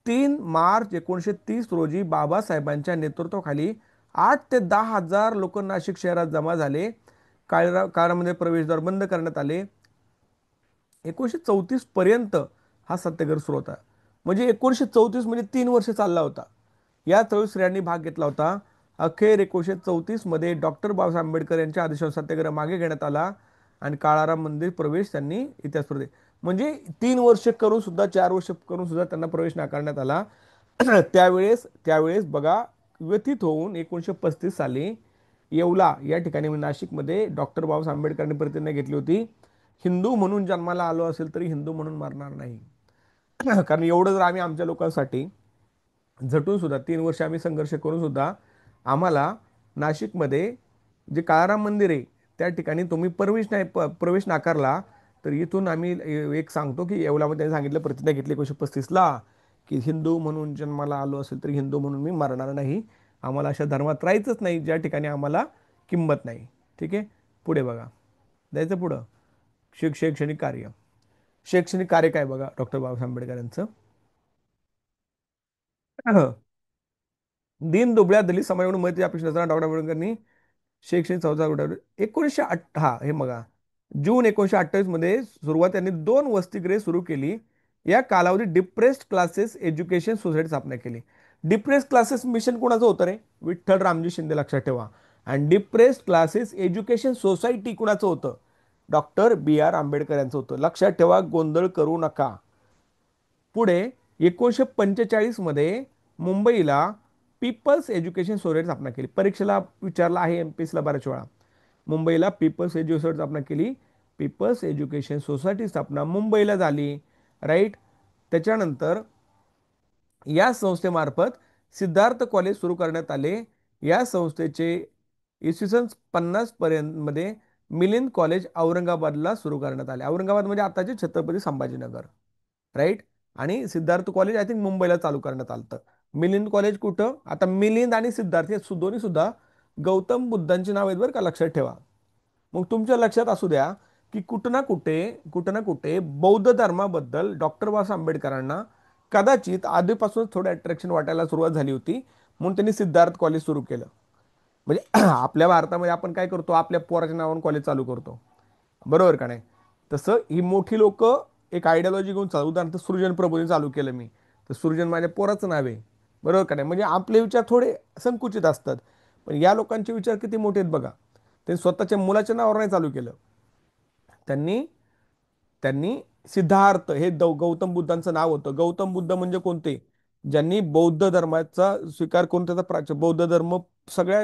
3 मार्च 1930 रोजी बाबासाहेबांच्या नेतृत्वाखाली 8 ते 10 हजार लोक नाशिक शहरात जमा झाले. काळामध्ये प्रवेशद्वार बंद करण्यात आले. 1934 पर्यंत हा सत्याग्रह सुरू होता. म्हणजे 1934 म्हणजे 3 वर्ष चालला होता. या चळवळीत स्त्रियांनी भाग घेतला होता. अखेर 1934 मध्ये डॉक्टर बाबासाहेब आंबेडकर यांच्या आदेशावर सत्याग्रह मागे घेण्यात आला आणि काळाराम मंदिर प्रवेश त्यांनी इतिहास स्पर्धे, म्हणजे 3 वर्ष करून सुद्धा, 4 वर्ष करून सुद्धा त्यांना प्रवेश नाकारण्यात आला. त्यावेळेस त्यावेळेस बघा, व्यथित होऊन 1935 साली येवला या ठिकाणी म्हणजे नाशिकमध्ये डॉक्टर बाबासाहेब आंबेडकरांनी प्रतिज्ञा घेतली होती, हिंदू म्हणून जन्माला आलो असेल तरी हिंदू म्हणून मरणार नाही. कारण एवढं जर आम्ही आमच्या लोकांसाठी झटून सुद्धा 3 वर्ष आम्ही संघर्ष करून सुद्धा आम्हाला नाशिकमध्ये जे काळाराम मंदिर आहे त्या ठिकाणी तुम्ही प्रवेश नाकारला, तर इथून आम्ही एक सांगतो की येवलामध्ये त्यांनी सांगितलं, प्रतिज्ञा घेतली 1935ला, की हिंदू म्हणून जन्माला आलो असेल तरी हिंदू म्हणून मी मरणार नाही. आम्हाला अशा धर्मात राहायचंच नाही ज्या ठिकाणी आम्हाला किंमत नाही. ठीक आहे, पुढे बघा, जायचं पुढं. शैक्षणिक कार्य. शैक्षणिक कार्य काय बघा डॉक्टर बाबासाहेब आंबेडकर यांचं. दिन दुबळ्या दलित समाजाकडून मदतीची अपेक्षा असताना डॉक्टर आंबेडकरांनी शैक्षणिक संस्था उघडवली. 1908, हा हे बघा, जून 1928 मध्ये सुरुवात त्यांनी 2 वसतिगृहे सुरू केली. या कालावधीत डिप्रेस्ड क्लासेस एज्युकेशन सोसायटी स्थापना केली. डिप्रेस्ड क्लासेस मिशन कोणाचं होतं रे? विठ्ठल रामजी शिंदे, लक्षात ठेवा. आणि डिप्रेस्ड क्लासेस एज्युकेशन सोसायटी कुणाचं होतं? डॉक्टर बी आर आंबेडकर यांचं होतं. लक्षात ठेवा, गोंधळ करू नका. पुढे 1945 मध्ये मुंबईला पीपल्स एज्युकेशन सोसायटी स्थापना केली. परीक्षेला विचारला आहे एमपीएससीला बऱ्याच वेळा. मुंबईला पीपल्स एज्युकेशन सोसायटी स्थापना केली. पीपल्स एज्युकेशन सोसायटी स्थापना मुंबईला झाली, राईट. त्याच्यानंतर या संस्थेमार्फत सिद्धार्थ कॉलेज सुरू करण्यात आले. या संस्थेचे इसवी सन 50 पर्यंत मध्ये मिलिंद कॉलेज औरंगाबादला सुरू करण्यात आले. औरंगाबाद म्हणजे आताचे छत्रपती संभाजीनगर, राईट. आणि सिद्धार्थ कॉलेज आय थिंक मुंबईला चालू करण्यात आलं. मिलिंद कॉलेज कुठं? आता मिलिंद आणि सिद्धार्थ हे दोन्ही सुद्धा गौतम बुद्धांची नाव आहेत बरं का, लक्षात ठेवा. मग तुमच्या लक्षात असू द्या की कुठं ना कुठे बौद्ध धर्माबद्दल डॉक्टर बाबासाहेब आंबेडकरांना कदाचित आधीपासूनच थोडं अट्रॅक्शन वाटायला सुरुवात झाली होती, म्हणून त्यांनी सिद्धार्थ कॉलेज सुरू केलं. म्हणजे आपल्या भारतामध्ये आपण काय करतो, आपल्या पोराच्या नावाने कॉलेज चालू करतो, बरोबर का नाही? तसं ही मोठी लोक एक आयडियोलॉजी घेऊन चालू, उदाहरणार्थ सृजन प्रभूने चालू केलं मी, तर सृजन माझ्या पोराचं नाव आहे, बरोबर का नाही? म्हणजे आपले विचार थोडे संकुचित असतात, पण या लोकांचे विचार किती मोठे आहेत बघा. त्यांनी स्वतःच्या मुलाच्या नावावर नाही चालू केलं. त्यांनी त्यांनी सिद्धार्थ हे गौतम बुद्धांचं नाव होतं. गौतम बुद्ध म्हणजे कोणते? ज्यांनी बौद्ध धर्माचा स्वीकार करून त्याचा बौद्ध धर्म सगळ्या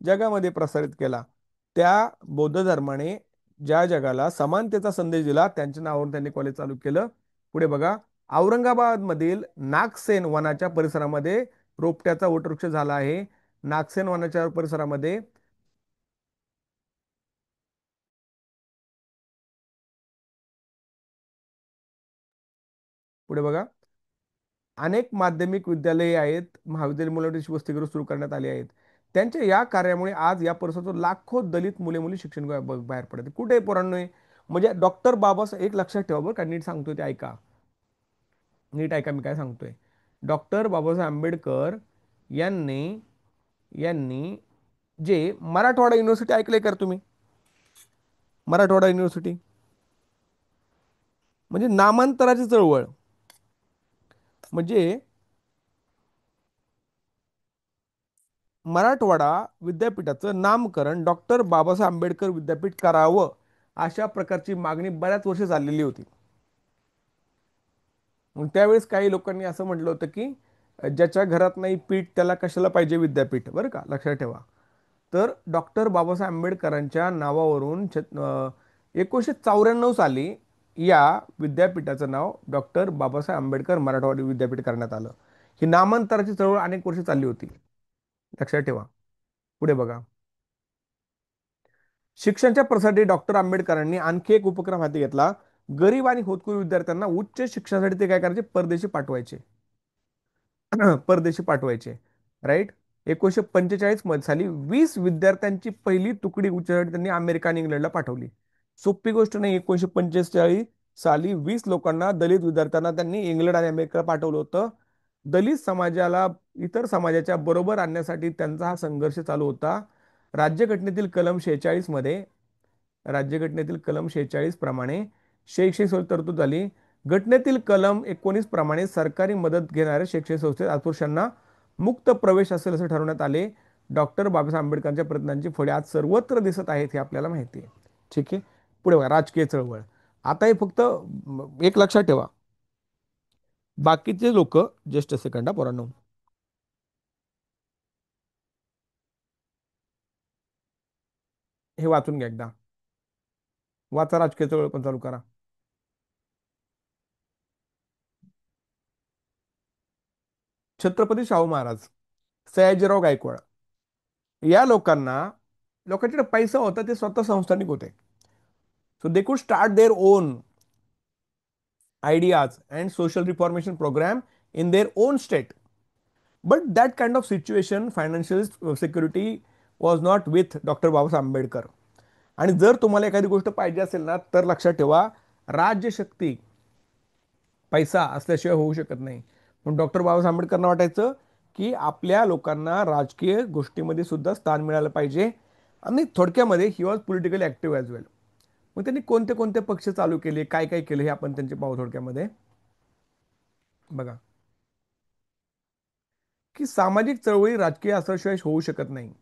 जगामध्ये प्रसारित केला. त्या बौद्ध धर्माने ज्या जगाला समानतेचा संदेश दिला, त्यांच्या नावावर त्यांनी कॉलेज चालू केलं. पुढे बघा, औरंगाबादमधील नागसेन वनाच्या परिसरामध्ये रोपट्याचा वटवृक्ष झाला आहे. नागसेन वनाच्या परिसरामध्ये पुढे बघा. अनेक माध्यमिक विद्यालये आहेत, महाविद्यालय मुलांसाठी वसतिगृह सुरू करण्यात आली आहेत. त्यांच्या या कार्यामुळे आज या परिसरातून लाखो दलित मुले मुली शिक्षण बाहेर पडतात. कुठे पोरांनो हे? म्हणजे डॉक्टर बाबासाहेब, एक लक्षात ठेवा बरं का, नीट सांगतोय ते ऐका. नीट ऐका मी काय सांगतोय. डॉक्टर बाबासाहेब आंबेडकर यांनी यांनी जे मराठवाडा युनिव्हर्सिटी ऐकलंय का रे तुम्ही? मराठवाडा युनिव्हर्सिटी म्हणजे नामांतराची चळवळ. म्हणजे मराठवाडा विद्यापीठाचं नामकरण डॉक्टर बाबासाहेब आंबेडकर विद्यापीठ करावं, अशा प्रकारची मागणी बऱ्याच वर्ष चाललेली होती. मग त्यावेळेस काही लोकांनी असं म्हटलं होतं की ज्याच्या घरात नाही पीठ त्याला कशाला पाहिजे विद्यापीठ, बरं का, लक्षात ठेवा. तर डॉक्टर बाबासाहेब आंबेडकरांच्या नावावरून 1994 साली या विद्यापीठाचं नाव डॉक्टर बाबासाहेब आंबेडकर मराठवाडा विद्यापीठ करण्यात आलं. ही नामांतराची चळवळ अनेक वर्ष चालली होती, लक्षात ठेवा. पुढे बघा. शिक्षणाच्या प्रसारासाठी डॉक्टर आंबेडकरांनी आणखी एक उपक्रम हाती घेतला. गरीब आणि होतकरू विद्यार्थ्यांना उच्च शिक्षणासाठी ते काय करायचे, परदेशी पाठवायचे. परदेशी पाठवायचे. राईट. 1945 मध्ये साली 20 विद्यार्थ्यांची पहिली तुकडी उच्चसाठी त्यांनी अमेरिका आणि इंग्लंडला पाठवली. सोपी गोष्ट नाही. 1945 साली 20 लोकांना, दलित विद्यार्थ्यांना त्यांनी इंग्लंड आणि अमेरिका पाठवलं होतं. दलित समाजाला इतर समाजाच्या बरोबर आणण्यासाठी त्यांचा हा संघर्ष चालू होता. राज्यघटनेतील कलम 46 मध्ये, राज्यघटनेतील कलम 46 प्रमाणे शैक्षणिक संस्था तरतूद झाली. घटनेतील कलम 19 प्रमाणे सरकारी मदत घेणाऱ्या शैक्षणिक संस्थेत अस्पृश्यांना मुक्त प्रवेश असेल असे ठरवण्यात आले. डॉक्टर बाबासाहेब आंबेडकरांच्या प्रयत्नांची फळे आज सर्वत्र दिसत आहेत, हे आपल्याला माहिती आहे. ठीक आहे. पुढे बघा. राजकीय चळवळ. आता हे फक्त एक लक्षात ठेवा. बाकीचे लोक, जस्ट अ सेकंड पोरांनो, हे वाचून घ्या एकदा. वाचा, राजकीय चळवळ पण चालू करा. छत्रपती शाहू महाराज, सयाजीराव गायकवाड, या लोकांकडे पैसा होता, ते स्वतः संस्थानिक होते. So they could start their own ideas and social reformation program in their own state. But that kind of situation, financial security was not with doctor Babasaheb Ambedkar. आणि जर तुम्हाला एखादी गोष्ट पाहिजे असेल ना, तर लक्षात ठेवा, राज्यशक्ती पैसा असल्याशिवाय होऊ शकत नाही. पण डॉक्टर बाबासाहेब आंबेडकरांना वाटायचं की आपल्या लोकांना राजकीय गोष्टीमध्ये सुद्धा स्थान मिळालं पाहिजे. आणि थोडक्यामध्ये he was politically active as well. मग त्यांनी कोणते कोणते पक्ष चालू केले, काय काय केले, हे आपण त्यांचे पाहू थोडक्यामध्ये. बघा, की सामाजिक चळवळी राजकीय असल्याशिवाय होऊ शकत नाही.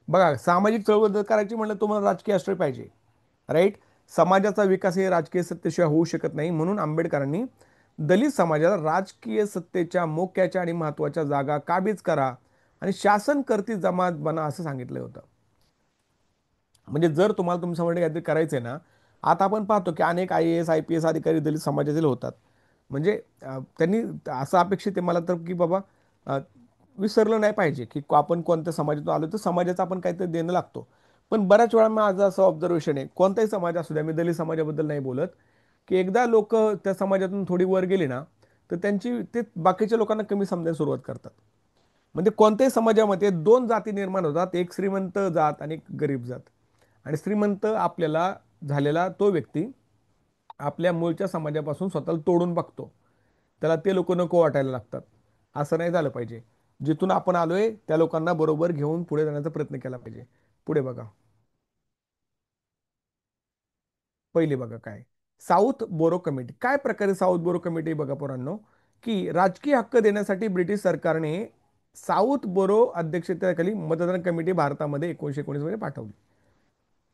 बघा, सामाजिक चळवळ जर करायची म्हणलं तुम्हाला राजकीय असले पाहिजे. राईट. समाजाचा विकास हे राजकीय सत्तेशिवाय होऊ शकत नाही. म्हणून आंबेडकरांनी दलित समाजाला राजकीय सत्तेच्या मोक्याच्या आणि महत्वाच्या जागा काबीज करा आणि शासन करती जमात बना असं सांगितलं होतं. म्हणजे जर तुम्हाला तुमच्यामध्ये काहीतरी करायचंय ना, आता आपण पाहतो की अनेक IAS IPS अधिकारी दलित समाजातील होतात. म्हणजे त्यांनी असं अपेक्षित आहे मला तर की बाबा, अ, विसरलं नाही पाहिजे की आपण कोणत्या समाजातून आलो, तर समाजाचं आपण काहीतरी देणं लागतो. पण बऱ्याच वेळा माझं असं ऑब्झर्वेशन आहे, कोणताही समाज असू द्या, मी दलित समाजाबद्दल नाही बोलत, की एकदा लोक त्या समाजातून थोडी वर गेली ना, तर ते बाकीच्या लोकांना कमी समजायला सुरुवात करतात. म्हणजे कोणत्याही समाजामध्ये दोन जाती निर्माण होतात, एक श्रीमंत जात आणि एक गरीब जात. आणि श्रीमंत आपल्याला झालेला तो व्यक्ती आपल्या मूळच्या समाजापासून स्वतःला तोडून बघतो, त्याला ते लोक नको वाटायला लागतात. असं नाही झालं पाहिजे. जिथून आपण आलोय त्या लोकांना बरोबर घेऊन पुढे जाण्याचा प्रयत्न केला पाहिजे. पुढे बघा. पहिले बघा काय, साऊथ बोरो कमिटी. काय प्रकारे साऊथ बोरो कमिटी, बघा पोरांनो, की राजकीय हक्क देण्यासाठी ब्रिटिश सरकारने साऊथ बोरो अध्यक्षतेखाली मतदान कमिटी भारतामध्ये 1919 मध्ये पाठवली.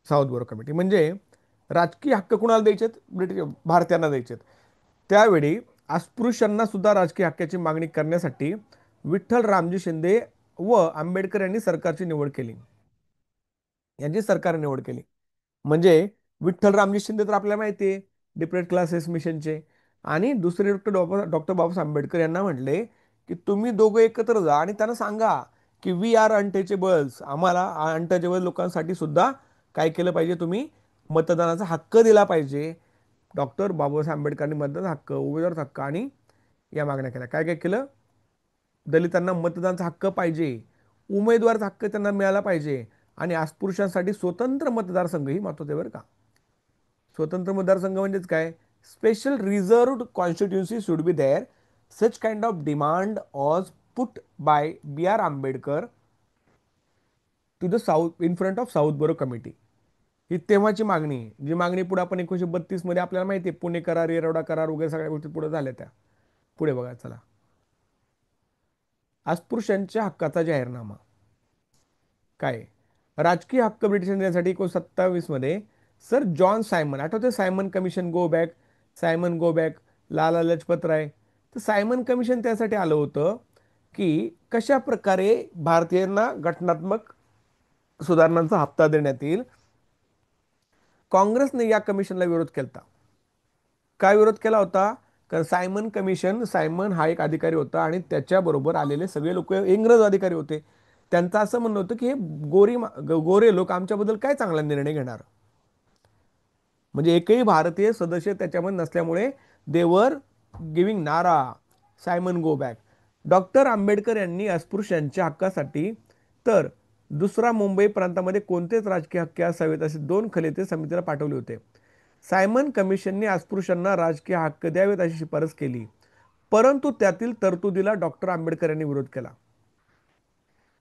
साऊथ बोरो कमिटी म्हणजे राजकीय हक्क कुणाला द्यायचेत, ब्रिटिश भारतीयांना द्यायचेत. त्यावेळी अस्पृश्यांना सुद्धा राजकीय हक्काची मागणी करण्यासाठी विठ्ठल रामजी शिंदे व आंबेडकर यांनी सरकारची निवड केली. यांची सरकारने निवड केली. म्हणजे विठ्ठल रामजी शिंदे तर आपल्याला माहिती आहे, डिप्रेड क्लासेस मिशनचे. आणि दुसरे डॉक्टर बाबासाहेब आंबेडकर यांना म्हटले की तुम्ही दोघं एकत्र जा आणि त्यांना सांगा की वी आर अनटचेबल्स, आम्हाला अनटचेबल लोकांसाठी सुद्धा काय केलं पाहिजे, तुम्ही मतदानाचा हक्क दिला पाहिजे. डॉक्टर बाबासाहेब आंबेडकरांनी मतदान हक्क, उमेदवार हक्क आणि या मागण्या केल्या. काय काय केलं? दलितांना मतदानाचा हक्क पाहिजे, उमेदवाराचा हक्क त्यांना मिळाला पाहिजे, आणि अस्पृश्यांसाठी स्वतंत्र मतदारसंघ ही महत्वाचे बरं का. स्वतंत्र मतदारसंघ म्हणजेच काय? Special reserved constituency should be there. Such kind of demand was put by B.R. Ambedkar to the south in front of Southborough Committee. ही तेव्हाची मागणी आहे, जी मागणी पुढे आपण 1932 मध्ये आपल्याला माहिती आहे, पुणे करार, येरवडा करार वगैरे सगळ्या गोष्टी पुढे झाल्या त्या. पुढे बघा चला. अस्पृश्यांच्या हक्काचा जाहीरनामा काय? राजकीय हक्क ब्रिटिशांनी देण्यासाठी 1927 मध्ये सर जॉन सायमन, आठवते Simon Commission, go back, Simon go back, Lala Lajpat Rai. तर सायमन कमिशन त्यासाठी आलं होतं की कशा प्रकारे भारतीयांना घटनात्मक सुधारणांचा हप्ता देण्यात येईल. काँग्रेसने या कमिशनला विरोध केला. काय विरोध केला होता? कारण सायमन कमिशन, सायमन हा एक अधिकारी होता आणि त्याच्याबरोबर आलेले सगळे लोक इंग्रज अधिकारी होते. त्यांचं असं म्हणणं होतं की हे गोरे लोक आमच्याबद्दल काय चांगला निर्णय घेणार. म्हणजे एकही भारतीय सदस्य त्याच्यामध्ये नसल्यामुळे देवर गिविंग नारा, Simon go back. Doctor Ambedkar यांनी अस्पृश्यांच्या हक्कासाठी तर दुसरा मुंबई प्रांतामध्ये कोणतेच राजकीय हक्क असावेत असे 2 खलेते समितीला पाठवले होते. सायमन कमिशनने अस्पृश्यांना राजकीय हक्क द्यावेत अशी शिफारस केली, परंतु त्यातील तरतुदीला डॉक्टर आंबेडकर यांनी विरोध केला.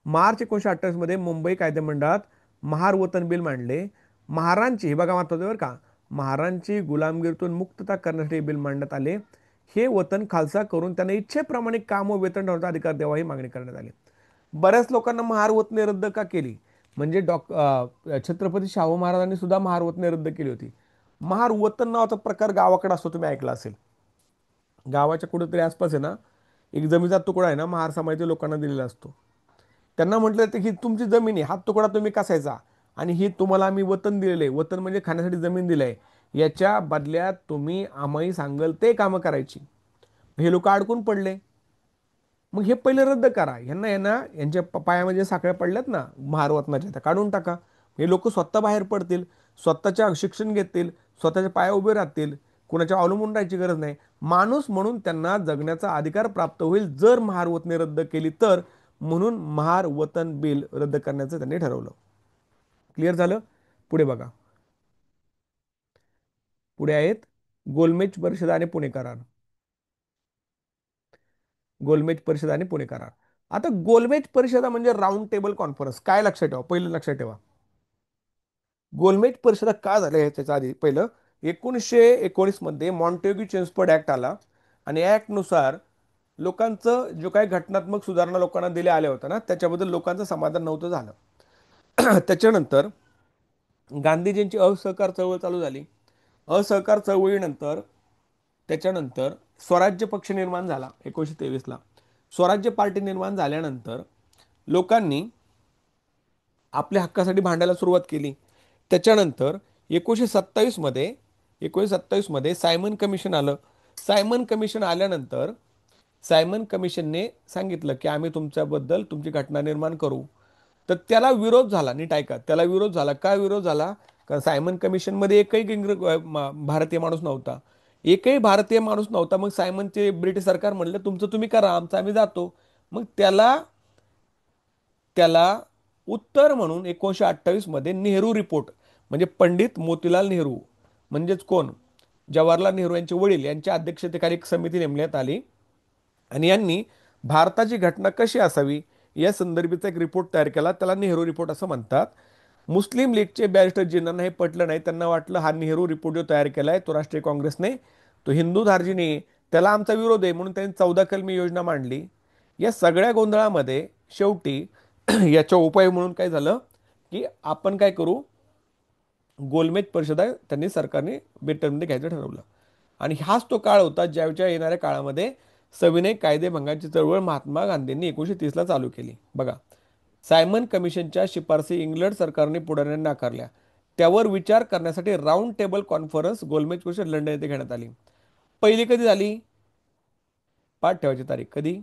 मार्च 1928 मध्ये मुंबई कायदेमंडळात महार वतन बिल मांडले. महारांची, हे बघा महत्वाचं बरं का, महारांची गुलामगिरीतून मुक्तता करण्यासाठी बिल मांडण्यात आले. हे वतन खालसा करून त्यांना इच्छेप्रमाणे काम व वेतन ठरवण्याचा अधिकार द्यावा ही मागणी करण्यात आली. बऱ्याच लोकांना महार वतने रद्द का केली? म्हणजे छत्रपती शाहू महाराजांनी सुद्धा महार वतने रद्द केली होती. महार वतन नावाचा प्रकार गावाकडे असतो, तुम्ही ऐकला असेल. गावाच्या कुठेतरी आसपास आहे ना, एक जमीनचा तुकडा आहे ना, महार समाजाच्या लोकांना दिलेला असतो. त्यांना म्हटलं जातं की तुमची जमीन आहे, हा तुकडा तुम्ही कसायचा, आणि ही तुम्हाला आम्ही वतन दिलेलं आहे, वतन म्हणजे खाण्यासाठी जमीन दिलंय, याच्या बदल्यात तुम्ही आम्ही सांगल ते कामं करायची. हे लोक अडकून पडले. मग हे पहिले रद्द करा. यांना यांना यांच्या पायामध्ये साखळ्या पडल्यात ना महार वतनाच्या, त्या काढून टाका. हे लोक स्वतः बाहेर पडतील, स्वतःच्या शिक्षण घेतील, स्वतःच्या पाया उभे राहतील, कुणाच्या अवलंबून राहायची गरज नाही. माणूस म्हणून त्यांना जगण्याचा अधिकार प्राप्त होईल जर महार वतने रद्द केली तर. म्हणून महार वतन बिल रद्द करण्याचं त्यांनी ठरवलं. क्लिअर झालं? पुढे बघा. पुढे आहेत गोलमेज परिषद आणि पुणे करार. गोलमेज परिषद आणि पुणे करार. आता गोलमेज परिषदा म्हणजे राऊंड टेबल कॉन्फरन्स. काय लक्षात ठेवा, पहिलं लक्षात ठेवा, गोलमेज परिषदा का झाल्या हे त्याच्या आधी पहिलं. 1919 मध्ये मॉन्टेग्यू चेम्सफोर्ड ऍक्ट आला, आणि ऍक्ट नुसार लोकांचं जो काही घटनात्मक सुधारणा लोकांना दिल्या आल्या होत्या ना, त्याच्याबद्दल लोकांचं समाधान नव्हतं झालं. त्याच्यानंतर गांधीजींची असहकार चळवळ चालू झाली. असहकार चळवळीनंतर त्याच्यानंतर स्वराज्य पक्ष निर्माण झाला 1923ला. स्वराज्य पार्टी निर्माण झाल्यानंतर लोकांनी आपल्या हक्कासाठी भांडायला सुरुवात केली. त्याच्यानंतर 1927 मध्ये सायमन कमिशन आलं. सायमन कमिशन आल्यानंतर सायमन कमिशनने सांगितलं की आम्ही तुमच्याबद्दल तुमची घटना निर्माण करू. तर त्याला विरोध झाला. नीट ऐका, त्याला विरोध झाला. काय विरोध झाला? कारण सायमन कमिशनमध्ये एकही भारतीय माणूस नव्हता. एकही भारतीय माणूस नव्हता. मग सायमनचे ब्रिटिश सरकार म्हणलं तुमचं तुम्ही करा, आमचं आम्ही जातो. मग त्याला त्याला उत्तर म्हणून 1928 मध्ये नेहरू रिपोर्ट, म्हणजे पंडित मोतीलाल नेहरू, म्हणजेच कोण, जवाहरलाल नेहरू यांचे वडील, यांच्या अध्यक्षतेखाली एक समिती नेमण्यात आली, आणि यांनी भारताची घटना कशी असावी या संदर्भाचा एक रिपोर्ट तयार केला. त्याला नेहरू रिपोर्ट असं म्हणतात. मुस्लिम लीगचे बॅरिस्टर जिन्नांना हे पटलं नाही. त्यांना वाटलं हा नेहरू रिपोर्ट जो तयार केलाय तो राष्ट्रीय काँग्रेसने, तो हिंदू धार्जिणे, त्याला आमचा विरोध आहे, म्हणून त्यांनी 14 कलमी योजना मांडली. या सगळ्या गोंधळामध्ये शेवटी याच्या उपाय म्हणून काय झालं की आपण काय करू, गोलमेज परिषदा त्यांनी सरकारने ब्रिटनमध्ये घ्यायचं ठरवलं. आणि हाच तो काळ होता ज्याच्या येणाऱ्या काळामध्ये सविनय कायदेभंगाची चळवळ महात्मा गांधींनी 1930ला चालू केली. बघा, सायमन कमिशनच्या शिफारसी इंग्लंड सरकारने पुढाऱ्यांनी नाकारल्या. त्यावर विचार करण्यासाठी राऊंड टेबल कॉन्फरन्स गोलमेज परिषद लंडन येथे घेण्यात आली. पहिली कधी झाली? पाठ ठेवायची तारीख कधी?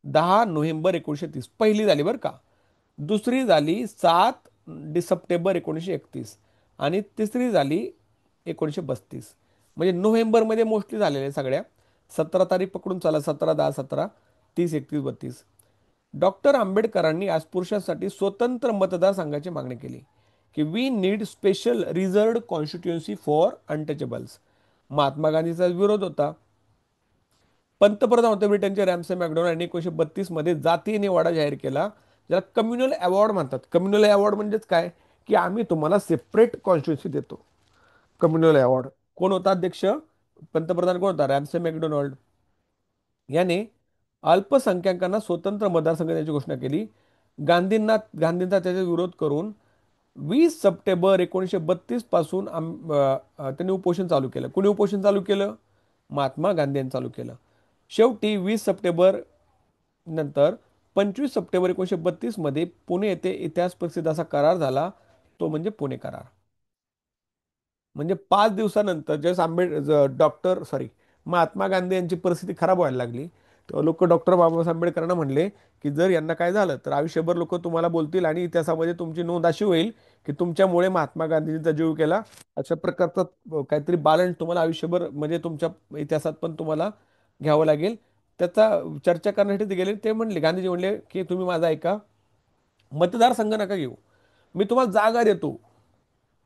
10 नोव्हेंबर 1930 पहिली झाली बरं का. दुसरी झाली 7 सप्टेंबर 1931, आणि तिसरी झाली 1932. म्हणजे नोव्हेंबरमध्ये मोस्टली झालेल्या सगळ्या. 17 तारीख पकडून चला, 17, 10, 17, 30, 31, 32. डॉक्टर आंबेडकरांनी अस्पृश्यांसाठी स्वतंत्र मतदारसंघाची मागणी केली, की we need special reserved constituency for untouchables. Mahatma गांधीचा विरोध होता. पंतप्रधान होते ब्रिटनचे रॅमसे मॅकडोनाल्ड यांनी 1932 मध्ये जातीय निवाडा जाहीर केला, ज्याला कम्युनल अवॉर्ड म्हणतात. कम्युनल अवॉर्ड म्हणजेच काय, की आम्ही तुम्हाला सेपरेट कॉन्स्टिट्युन्सी देतो. Communal award. कोण होता अध्यक्ष? पंतप्रधान कोण होता? Ramsay McDonald. याने अल्पसंख्याकांना स्वतंत्र मतदारसंघ देण्याची घोषणा केली. गांधींचा त्याचा विरोध करून 20 सप्टेंबर 1932 पासून त्यांनी उपोषण चालू केलं. कुणी उपोषण चालू केलं? महात्मा गांधी यांनी चालू केलं. शेवटी 20 सप्टेंबर नंतर 25 सप्टेंबर 1932 मध्ये पुणे येथे इतिहास प्रसिद्ध असा करार झाला, तो म्हणजे पुणे करार. म्हणजे 5 दिवसानंतर ज्यावेळेस डॉक्टर सॉरी महात्मा गांधी यांची परिस्थिती खराब व्हायला लागली, तेव्हा लोक डॉक्टर बाबासाहेब आंबेडकरांना म्हणले, की जर यांना काय झालं तर आयुष्यभर लोक तुम्हाला बोलतील आणि इतिहासामध्ये तुमची नोंद अशी होईल, की तुमच्यामुळे महात्मा गांधींचा जीव केला. अशा प्रकारचं काहीतरी बालंट तुम्हाला आयुष्यभर म्हणजे तुमच्या इतिहासात पण तुम्हाला घ्यावं लागेल. त्याचा चर्चा करण्यासाठी ते गेले. ते म्हणले, गांधीजी म्हणले, की तुम्ही माझा ऐका, मतदारसंघ नका घेऊ, मी तुम्हाला जागा देतो.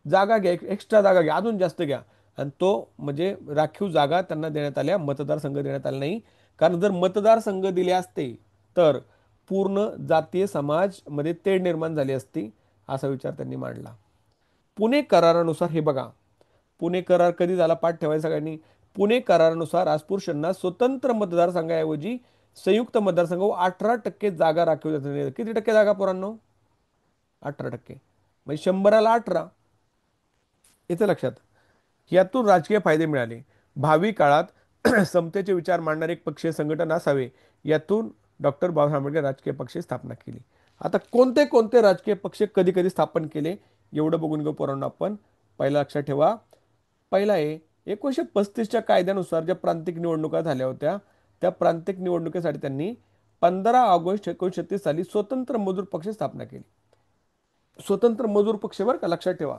जागा घ्या, एक्स्ट्रा जागा घ्या, अजून जास्त घ्या. आणि तो म्हणजे राखीव जागा त्यांना देण्यात आल्या, मतदारसंघ देण्यात आले नाही. कारण जर मतदारसंघ दिले असते तर पूर्ण जातीय समाज मध्ये तेढ निर्माण झाली असती, असा विचार त्यांनी मांडला. पुणे करारानुसार हे बघा, पुणे करार कधी झाला पाठ ठेवायचा सगळ्यांनी. पुणे करारानुसार अस्पृश्यांना स्वतंत्र मतदारसंघाऐवजी संयुक्त मतदारसंघ व 18% जागा राखीव देण्यात आल्या. किती टक्के जागा पोरांनो? 18%. म्हणजे 100ला 18. येतं लक्षात. यातून राजकीय फायदे मिळाले. भावी काळात समतेचे विचार मांडणारे एक पक्षीय संघटन असावे, यातून डॉक्टर बाबासाहेब आंबेडकर राजकीय पक्ष स्थापना केली. आता कोणते कोणते राजकीय पक्ष कधी कधी स्थापन केले, एवढं बघून घेऊ पोरांनो आपण. पहिला लक्षात ठेवा. पहिला आहे, 1935च्या कायद्यानुसार ज्या प्रांतिक निवडणुका झाल्या होत्या, त्या प्रांतिक निवडणुकीसाठी त्यांनी 15 ऑगस्ट 1936 साली स्वतंत्र मजूर पक्ष स्थापना केली. स्वतंत्र मजूर पक्ष बरं का, लक्षात ठेवा.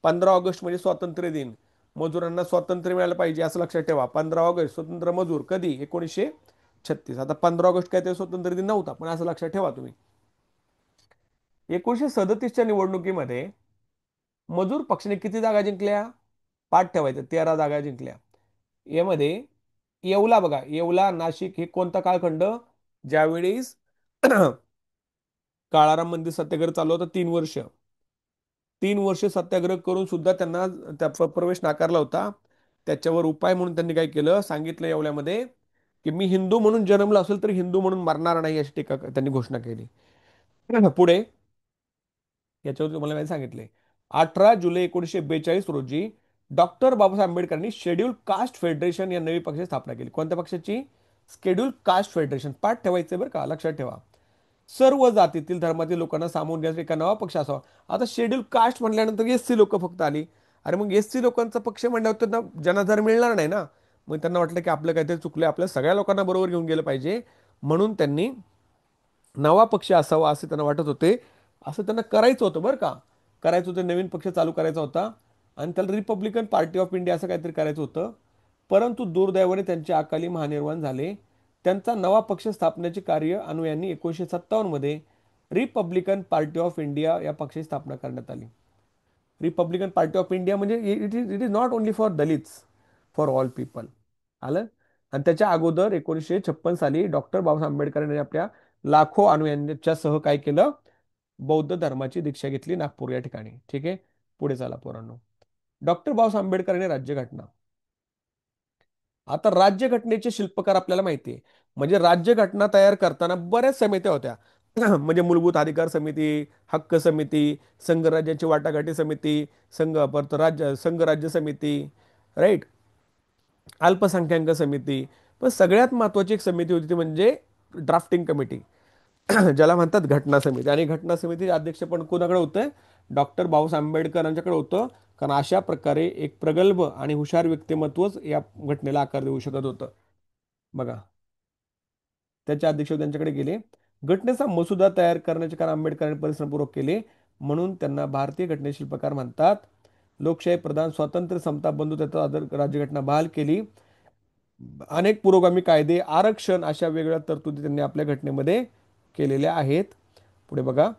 15 ऑगस्ट म्हणजे स्वातंत्र्य दिन. मजुरांना स्वातंत्र्य मिळालं पाहिजे असं लक्षात ठेवा. 15 ऑगस्ट स्वतंत्र मजूर कधी? 1936. आता 15 ऑगस्ट काय ते स्वतंत्र दिन नव्हता, पण असं लक्षात ठेवा तुम्ही. 1937च्या निवडणुकीमध्ये मजूर पक्षाने किती जागा जिंकल्या? पाठ ठेवायचं, 13 जागा जिंकल्या. यामध्ये येवला बघा, येवला नाशिक हे कोणता कालखंड? ज्यावेळेस काळाराम मंदिर सत्याग्रह चालू होता 3 वर्ष. 3 वर्ष सत्याग्रह करून सुद्धा त्यांना त्या प्रवेश नाकारला होता. त्याच्यावर उपाय म्हणून त्यांनी काय केलं सांगितलं येवल्यामध्ये, की मी हिंदू म्हणून जन्मलो असेल तर हिंदू म्हणून मरणार नाही, अशी टीका त्यांनी घोषणा केली. पुढे याच्यावर तुम्हाला मी सांगितले. 18 जुलै 1942 रोजी डॉक्टर बाबासाहेब आंबेडकरांनी शेड्यूल कास्ट फेडरेशन या नवी पक्षाची स्थापना केली. कोणत्या पक्षाची? Schedule caste federation. पाठ ठेवायचं बरं का, लक्षात ठेवा. सर्व जातीतील धर्मातील लोकांना सामावून घेण्यासाठी एका नवा पक्ष असावा. आता शेड्यूल कास्ट म्हटल्यानंतर एससी लोक फक्त आली. अरे मग एससी लोकांचा पक्ष म्हणल्यावर त्यांना जनाधार मिळणार नाही ना. मग त्यांना वाटलं की आपलं काहीतरी चुकलं, आपल्या सगळ्या लोकांना बरोबर घेऊन गेलं पाहिजे, म्हणून त्यांनी नवा पक्ष असावा असे त्यांना वाटत होते. असं त्यांना करायचं होतं बरं का. करायचं होतं, नवीन पक्ष चालू करायचा होता आणि त्याला रिपब्लिकन पार्टी ऑफ इंडिया असं काहीतरी करायचं होतं. परंतु दुर्दैवाने त्यांचे अकाली महानिर्वाण झाले. त्यांचा नवा पक्ष स्थापनेचे कार्य अनुयायांनी 1957 मध्ये रिपब्लिकन पार्टी ऑफ इंडिया या पक्षाची स्थापना करण्यात आली. रिपब्लिकन पार्टी ऑफ इंडिया म्हणजे it is not only for Dalits, for all people. आलं. आणि त्याच्या अगोदर 1956 साली डॉक्टर बाबासाहेब आंबेडकरांनी आपल्या लाखो अनुयायांच्या सह काय केलं? बौद्ध धर्माची दीक्षा घेतली नागपूर या ठिकाणी. ठीक आहे. पुढे चला पोरांनो. डॉक्टर बाबासाहेब आंबेडकरांनी राज्यघटना. आता राज्यघटनेचे शिल्पकार आपल्याला माहिती आहे. म्हणजे राज्यघटना तयार करताना बऱ्याच समित्या होत्या. म्हणजे मूलभूत अधिकार समिती, हक्क समिती, संघराज्याची वाटाघाटी समिती, परत संघराज्य समिती, राईट, अल्पसंख्याक समिती. पण सगळ्यात महत्वाची एक समिती होती ती म्हणजे ड्राफ्टिंग कमिटी, ज्याला म्हणतात घटना समिती. आणि घटना समिती अध्यक्ष पण कोणाकडे होतं? डॉक्टर बाबासाहेब आंबेडकरांच्याकडे होतं. कारण अशा प्रकारे एक प्रगल्भ आणि हुशार व्यक्तिमत्वच या घटनेला आकार देऊ शकत होतं. बघा, त्याचे अध्यक्ष त्यांच्याकडे गेले. घटनेचा मसुदा तयार करण्याचे काम आंबेडकरांनी परिश्रमपूर्वक केले, म्हणून त्यांना भारतीय घटने शिल्पकार म्हणतात. लोकशाही प्रधान स्वातंत्र्य समता बंधुत्वाचा आदर राज्यघटना बहाल केली. अनेक पुरोगामी कायदे, आरक्षण अशा वेगवेगळ्या तरतुदी त्यांनी आपल्या घटनेमध्ये केलेल्या आहेत. पुढे बघा.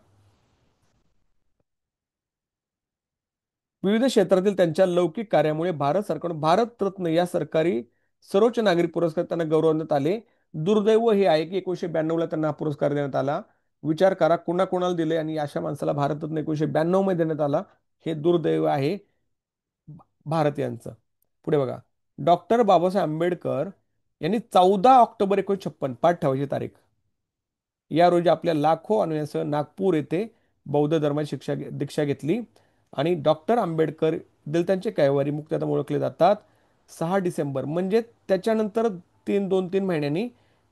विविध क्षेत्रातील त्यांच्या लौकिक कार्यामुळे भारत सरकारकडून भारतरत्न या सरकारी सर्वोच्च नागरी पुरस्कार त्यांना गौरवण्यात आले. दुर्दैव हे आहे की 1992 ला त्यांना हा पुरस्कार देण्यात आला. विचार करा कोणाकोणाला दिले आणि अशा माणसाला भारतरत्न 1992 मध्ये देण्यात आला. हे दुर्दैव आहे भारतीयांचं. पुढे बघा. डॉक्टर बाबासाहेब आंबेडकर यांनी 14 ऑक्टोबर 1956, पाठ ठेवायची तारीख, या रोजी आपल्या लाखो अनुयायांसह नागपूर येथे बौद्ध धर्माची दीक्षा घेतली. आणि डॉक्टर आंबेडकर दलितांचे कैवारी मुक्त्यात ओळखले जातात. 6 डिसेंबर म्हणजे त्याच्यानंतर 2-3 महिन्यांनी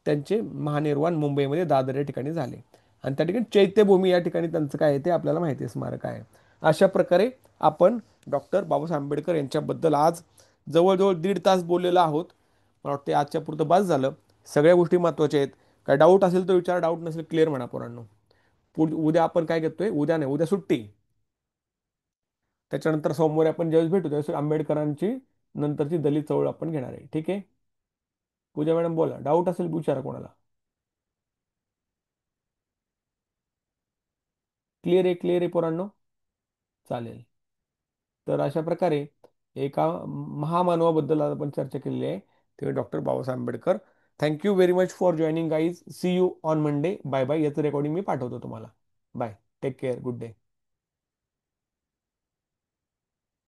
त्यांचे महानिर्वाण मुंबईमध्ये दादर या ठिकाणी झाले. आणि त्या ठिकाणी चैत्यभूमी या ठिकाणी त्यांचं काय आहे ते आपल्याला माहिती आहे, स्मारक आहे. अशा प्रकारे आपण डॉक्टर बाबासाहेब आंबेडकर यांच्याबद्दल आज जवळजवळ 1.5 तास बोललेलो आहोत. मला वाटते आजच्या पुरतं बस झालं. सगळ्या गोष्टी महत्त्वाच्या आहेत. काय डाऊट असेल तर विचार, डाऊट नसेल क्लिअर म्हणा पोरांनो. उद्या आपण काय घेतोय, उद्या नाही, उद्या सुट्टी. त्याच्यानंतर सोमवारी आपण ज्यावेळेस भेटू त्यावेळेस आंबेडकरांची नंतरची दलित चळवळ आपण घेणार आहे. ठीक आहे. पूजा मॅडम बोला, डाऊट असेल विचारा कोणाला. क्लिअर आहे, क्लिअर आहे पोरांनो. चालेल. तर अशा प्रकारे एका महामानवाबद्दल आज आपण चर्चा केलेली आहे, ते doctor Babasaheb Ambedkar. Thank you very much for joining guys. See you on Monday. Bye bye. याचं रेकॉर्डिंग मी पाठवतो तुम्हाला. Bye. Take care. Good day.